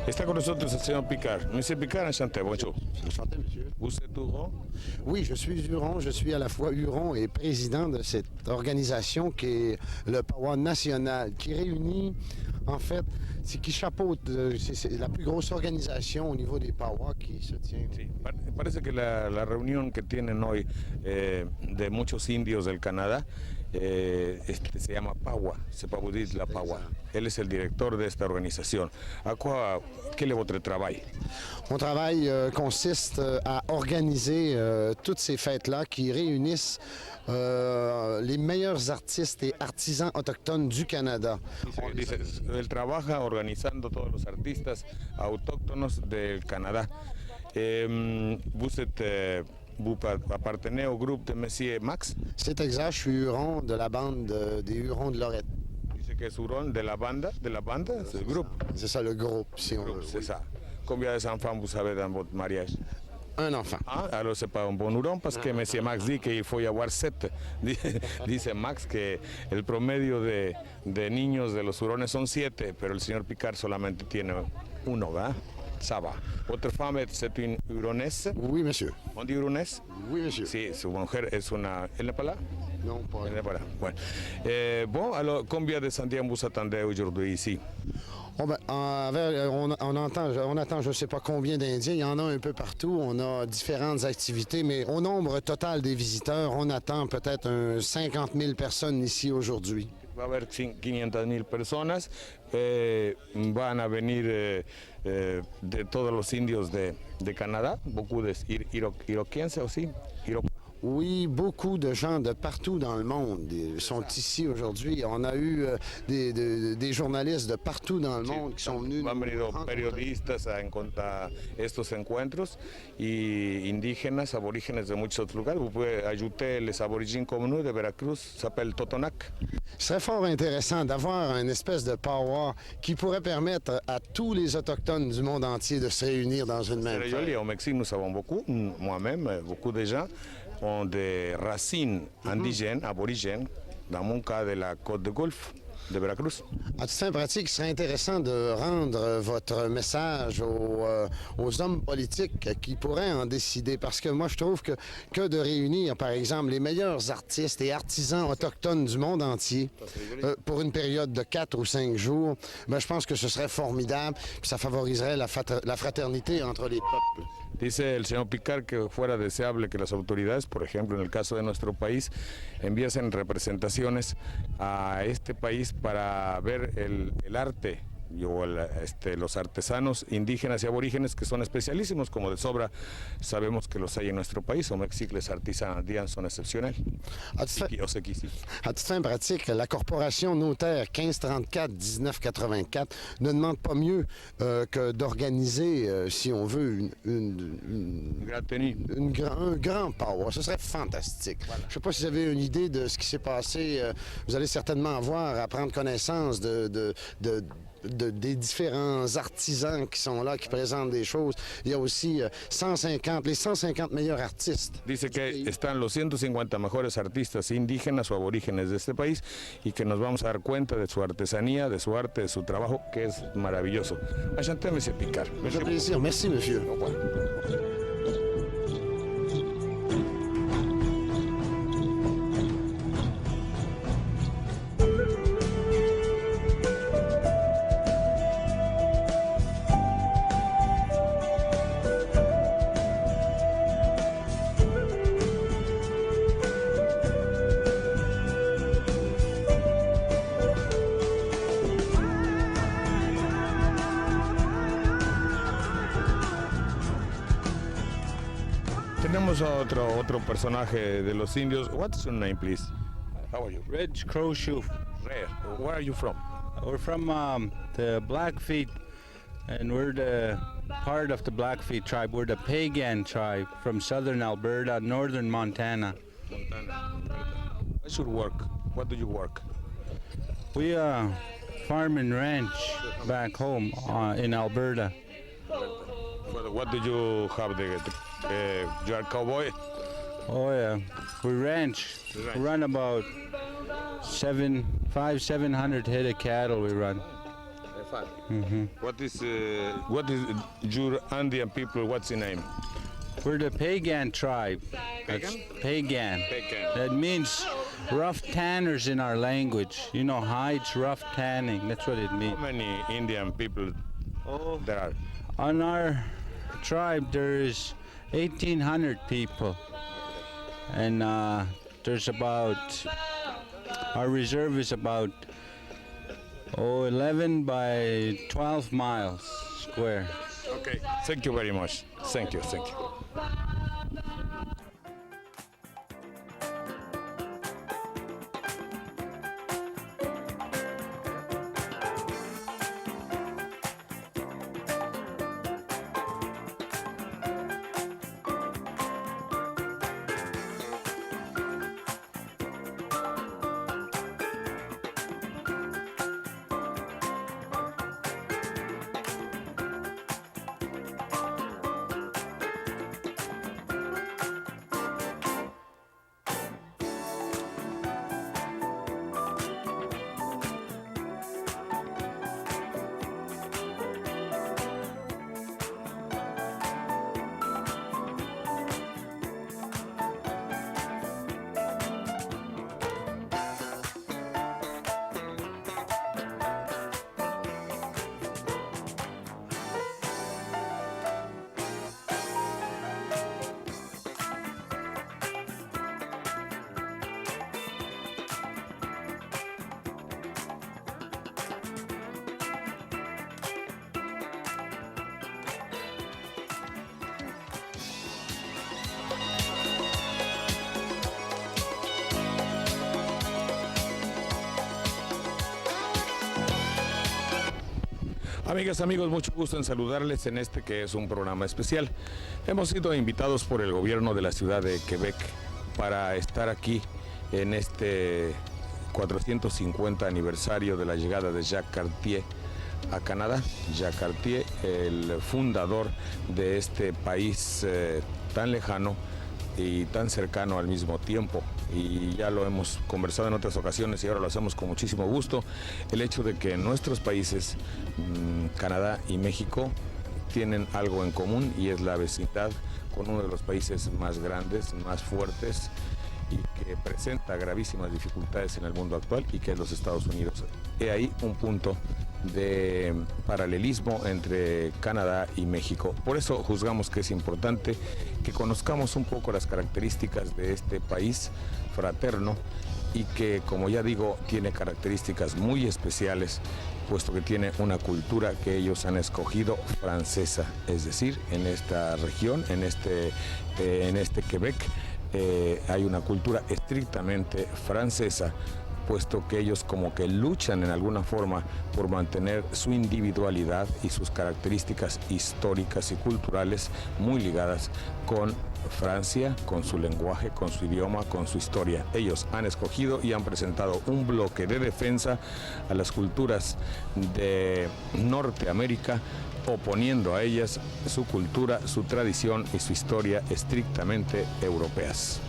Está con nosotros el señor Picard. Monsieur Picard, enchanté, bonjour. Enchanté, monsieur. Vous êtes Huron? Oui, je suis Huron. Je suis à la fois Huron et président de cette organisation qui est le Powwow national, qui réunit, en fait, qui chapeaute, c'est la plus grosse organisation au niveau des Powwow qui se tient. Sí, parece que la reunión que tienen hoy de muchos indios del Canadá se llama Powwow, se paudit la Powwow. Él es el director de esta organización. Quel est votre travail? Mon travail consiste à organiser toutes ces fêtes-là qui réunissent les meilleurs artistes et artisans autochtones du Canada. Él trabaja organizando todos los artistas autóctonos del Canadá. Vous appartenez au groupe de Monsieur Max? C'est exact, je suis Huron de la bande des Hurons de Lorette. Dice que es Huron de la banda, c'est le groupe. C'est ça, le groupe, si on veut. C'est ça. Combien d'enfants vous avez dans votre mariage? Un enfant. Ah, alors c'est pas un bon Huron parce que Monsieur Max dit qu'il faut y avoir 7. Dice Max que el promedio de niños de los hurones son 7, pero el señor Picard solamente tiene 1, ¿verdad? Ça va. Votre femme c'est une Huronaise. Oui, monsieur. On dit Huronaise? Oui, monsieur. Sí, su mujer es una... ¿Elle n'est pas là? Non, pas. Elle n'est pas là. Bueno. Bon, alors, combien de Santiago vous attendez aujourd'hui ici? Oh ben, on attend je ne sais pas combien d'Indiens. Il y en a un peu partout. On a différentes activités, mais au nombre total des visiteurs, on attend peut-être 50 000 personnes ici aujourd'hui. Va a haber 500,000 personas, van a venir de todos los indios de Canadá, beaucoup de iroquenses aussi. Oui, beaucoup de gens de partout dans le monde sont ici aujourd'hui. On a eu des journalistes de partout dans le monde qui sont venus. Han venido periodistas a estos encuentros y indígenas, aborígenes de muchos otros lugares. Vous pouvez ajouter les aborigines comme nous de Veracruz, s'appelle Totonac. Ce serait fort intéressant d'avoir une espèce de powwow qui pourrait permettre à tous les Autochtones du monde entier de se réunir dans une même fête. Au Mexique, nous savons beaucoup, moi-même, beaucoup de gens ont des racines indigènes, aborigènes, dans mon cas de la côte de Golfe de Veracruz. À toute fin pratique, il serait intéressant de rendre votre message aux hommes politiques qui pourraient en décider, parce que moi je trouve que de réunir par exemple les meilleurs artistes et artisans autochtones du monde entier pour une période de 4 ou 5 jours, ben, je pense que ce serait formidable, puis ça favoriserait la fraternité entre les peuples. Dice el señor Picard que fuera deseable que las autoridades, por ejemplo, en el caso de nuestro país, enviasen representaciones a este país para ver el arte o los artesanos indígenas y aborígenes que son especialísimos, como de sobra sabemos que los hay en nuestro país. Au Mexique, les artisans indiens sont exceptionnels. À toute fin pratique, la corporation notaire 1534-1984 ne demande pas mieux que d'organiser, si on veut, un grand powwow. Ce serait fantastique. Voilà. Je ne sais pas si vous avez une idée de ce qui s'est passé. Vous allez certainement avoir à prendre connaissance des différents artisans qui sont là, qui présentent des choses. Il y a aussi les 150 meilleurs artistes. Dice que están los 150 mejores artistas indígenas o aborígenes de este país y que nos vamos a dar cuenta de su artesanía, de su arte, de su trabajo, que es maravilloso. Enchanté, monsieur Picard. Merci. Plaisir. Merci, monsieur. Au revoir. Tenemos a otro personaje de los indios. What's your name, please? How are you? Red Crowshoe. Red. Where are you from? We're from the Blackfeet, and we're the part of the Blackfeet tribe. We're the Pagan tribe from southern Alberta, northern Montana. What's your work? What do you work? We farm and ranch back home in Alberta. What do you have? You are cowboy? Oh yeah, we ranch. We run about 700 head of cattle. We run. Mm-hmm. What is your Andean people? What's the name? We're the Pagan tribe. Pagan? Pagan. Pagan. That means rough tanners in our language. You know, hides, rough tanning. That's what it means. How many Indian people there are? On our tribe, there is 1,800 people, and there's about, our reserve is about 11 by 12 miles square. Okay, thank you very much. Thank you. Amigas, amigos, mucho gusto en saludarles en este que es un programa especial. Hemos sido invitados por el gobierno de la ciudad de Quebec para estar aquí en este 450 aniversario de la llegada de Jacques Cartier a Canadá. Jacques Cartier, el fundador de este país tan lejano y tan cercano al mismo tiempo, y ya lo hemos conversado en otras ocasiones y ahora lo hacemos con muchísimo gusto, el hecho de que nuestros países, Canadá y México, tienen algo en común y es la vecindad con uno de los países más grandes, más fuertes y que presenta gravísimas dificultades en el mundo actual, y que es los Estados Unidos. He ahí un punto de paralelismo entre Canadá y México. Por eso juzgamos que es importante que conozcamos un poco las características de este país fraterno y que, como ya digo, tiene características muy especiales, puesto que tiene una cultura que ellos han escogido francesa, es decir, en esta región, en este Quebec, hay una cultura estrictamente francesa, puesto que ellos como que luchan en alguna forma por mantener su individualidad y sus características históricas y culturales muy ligadas con Francia, con su lenguaje, con su idioma, con su historia. Ellos han escogido y han presentado un bloque de defensa a las culturas de Norteamérica, oponiendo a ellas su cultura, su tradición y su historia estrictamente europeas.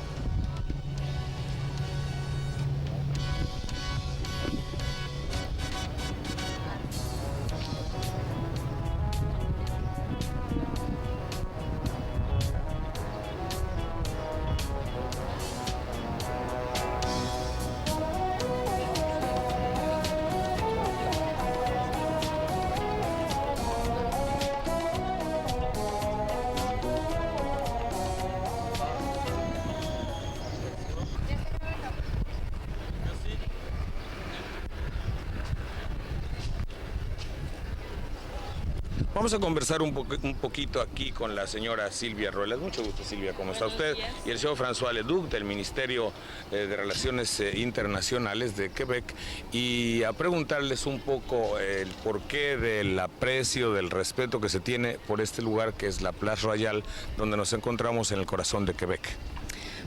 Vamos a conversar un poquito aquí con la señora Silvia Ruelas. Mucho gusto, Silvia, ¿cómo está usted? Y el señor François Leduc, del Ministerio de Relaciones Internacionales de Quebec, y a preguntarles un poco el porqué del aprecio, del respeto que se tiene por este lugar que es la Place Royale, donde nos encontramos en el corazón de Quebec.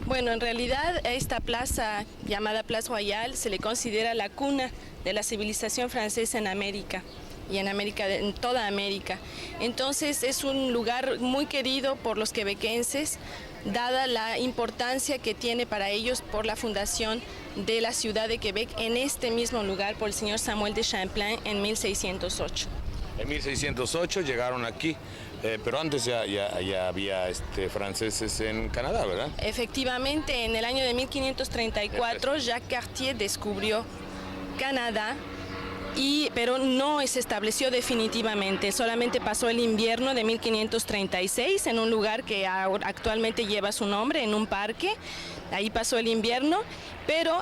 Bueno, en realidad esta plaza llamada Place Royale se le considera la cuna de la civilización francesa en América. Y en toda América. Entonces es un lugar muy querido por los quebequenses, dada la importancia que tiene para ellos por la fundación de la ciudad de Quebec en este mismo lugar por el señor Samuel de Champlain en 1608. En 1608 llegaron aquí, pero antes ya había franceses en Canadá, ¿verdad? Efectivamente, en el año de 1534 Jacques Cartier descubrió Canadá, pero no se estableció definitivamente, solamente pasó el invierno de 1536 en un lugar que actualmente lleva su nombre, en un parque. Ahí pasó el invierno, pero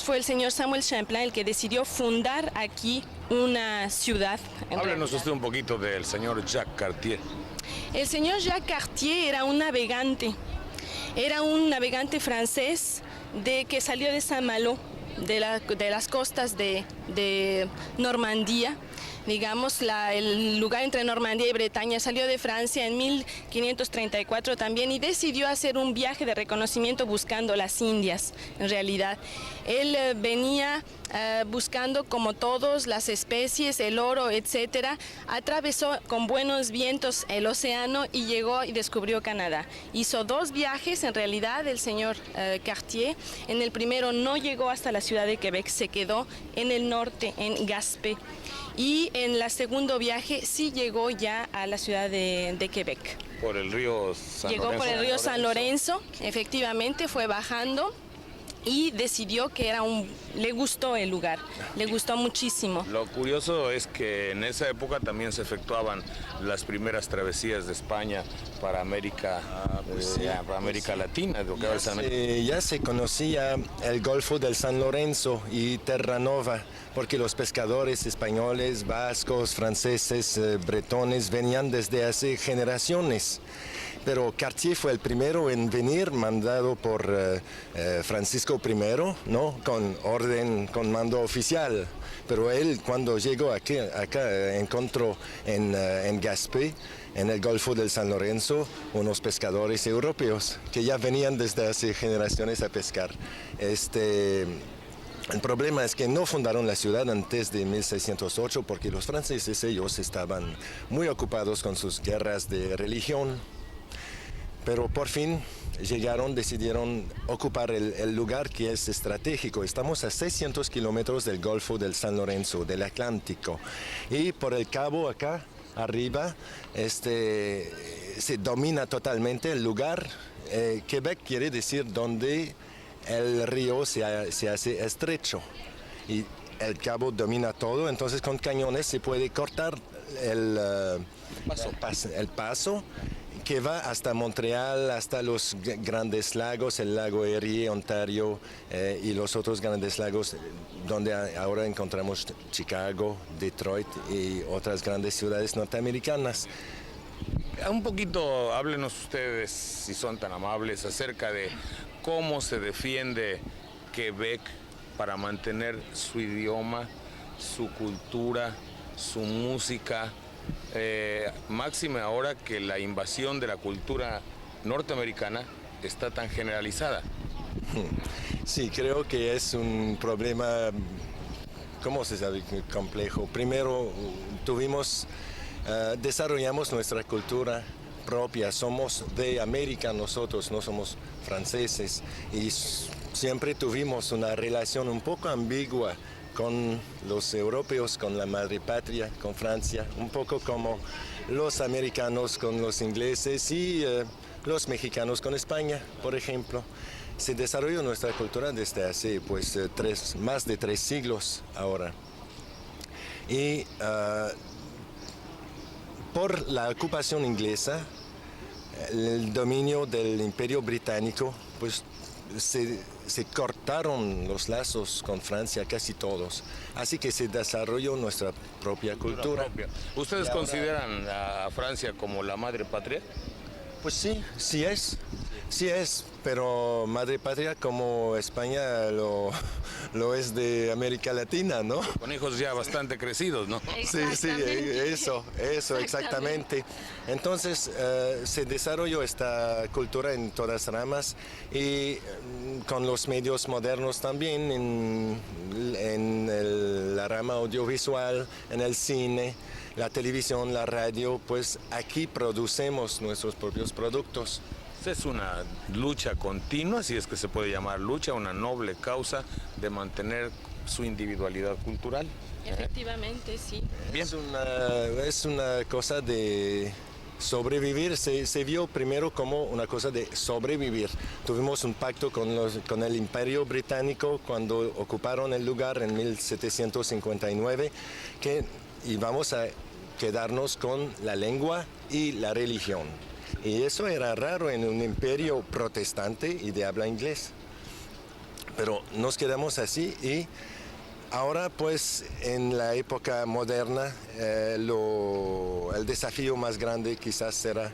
fue el señor Samuel Champlain el que decidió fundar aquí una ciudad. Háblenos usted un poquito del señor Jacques Cartier. El señor Jacques Cartier era un navegante francés que salió de Saint-Malo, de las costas de Normandía, digamos, el lugar entre Normandía y Bretaña. Salió de Francia en 1534 también y decidió hacer un viaje de reconocimiento buscando las Indias, en realidad. Él venía buscando, como todos, las especies, el oro, etcétera. Atravesó con buenos vientos el océano y llegó y descubrió Canadá. Hizo 2 viajes, en realidad, el señor Cartier. En el primero no llegó hasta la ciudad de Quebec, se quedó en el norte, en Gaspé. Y en el segundo viaje sí llegó ya a la ciudad de Quebec. Por el río San Lorenzo. Llegó por el río San Lorenzo, efectivamente, fue bajando y decidió que le gustó el lugar, le gustó muchísimo. Lo curioso es que en esa época también se efectuaban las primeras travesías de España para América, para América Latina. Ya se conocía el Golfo del San Lorenzo y Terranova, porque los pescadores españoles, vascos, franceses, bretones venían desde hace generaciones. pero Cartier fue el primero en venir, mandado por Francisco I, ¿no? Con orden, con mando oficial. Pero él, cuando llegó acá encontró en Gaspé, en el Golfo del San Lorenzo, unos pescadores europeos que ya venían desde hace generaciones a pescar. El problema es que no fundaron la ciudad antes de 1608 porque los franceses ellos estaban muy ocupados con sus guerras de religión. Pero por fin llegaron, decidieron ocupar el lugar que es estratégico. Estamos a 600 kilómetros del Golfo del San Lorenzo, del Atlántico. Y por el cabo acá, arriba, se domina totalmente el lugar. Quebec quiere decir donde el río se hace estrecho. Y el cabo domina todo, entonces con cañones se puede cortar el paso que va hasta Montreal, hasta los grandes lagos, el lago Erie, Ontario y los otros grandes lagos donde ahora encontramos Chicago, Detroit y otras grandes ciudades norteamericanas. Un poquito, háblenos ustedes, si son tan amables, acerca de cómo se defiende Quebec para mantener su idioma, su cultura, su música. Máxime ahora que la invasión de la cultura norteamericana está tan generalizada. Sí, creo que es un problema, ¿cómo se sabe? Complejo. Primero desarrollamos nuestra cultura propia, somos de América nosotros, no somos franceses y siempre tuvimos una relación un poco ambigua con los europeos, con la madre patria, con Francia, un poco como los americanos con los ingleses y los mexicanos con España, por ejemplo. Se desarrolló nuestra cultura desde hace más de 3 siglos ahora. Y por la ocupación inglesa, el dominio del Imperio Británico, pues se cortaron los lazos con Francia, casi todos. Así que se desarrolló nuestra propia cultura. ¿Ustedes consideran a Francia como la madre patria? Pues sí, sí es, pero madre patria como España lo es de América Latina, ¿no? Con hijos ya bastante crecidos, ¿no? Sí, eso, exactamente. Entonces se desarrolló esta cultura en todas ramas y con los medios modernos también, en la rama audiovisual, en el cine, la televisión, la radio, pues aquí producemos nuestros propios productos. Es una lucha continua, si es que se puede llamar lucha, una noble causa de mantener su individualidad cultural. Efectivamente, sí. Bien. Es una cosa de sobrevivir, se vio primero como una cosa de sobrevivir. Tuvimos un pacto con el Imperio Británico cuando ocuparon el lugar en 1759, que íbamos a quedarnos con la lengua y la religión. Y eso era raro en un imperio protestante y de habla inglés. Pero nos quedamos así y ahora pues en la época moderna el desafío más grande quizás será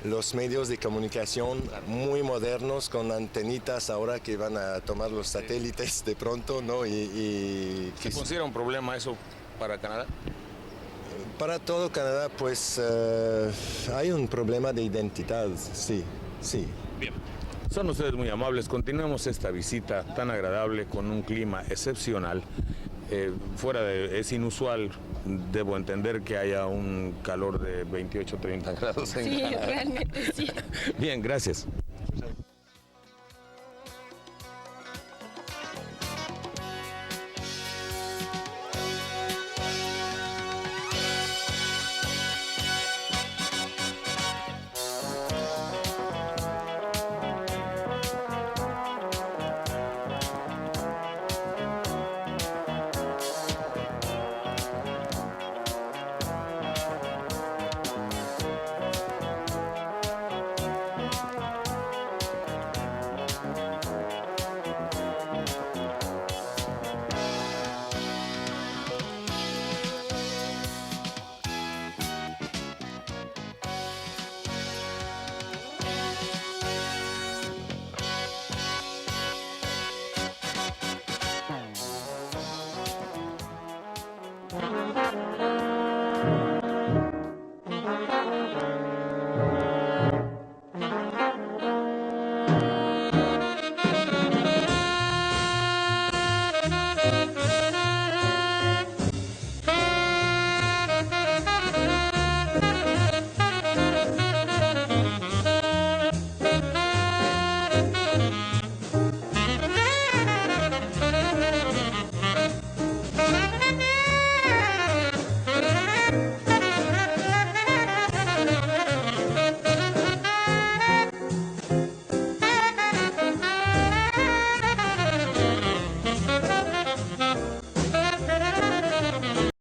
los medios de comunicación muy modernos con antenitas ahora que van a tomar los satélites de pronto, ¿no? ¿Se considera un problema eso para Canadá? Para todo Canadá, pues hay un problema de identidad, sí. Bien. Son ustedes muy amables. Continuemos esta visita tan agradable con un clima excepcional. Es inusual, debo entender que haya un calor de 28 30 grados en Canadá. Sí, realmente sí. Bien, gracias. México.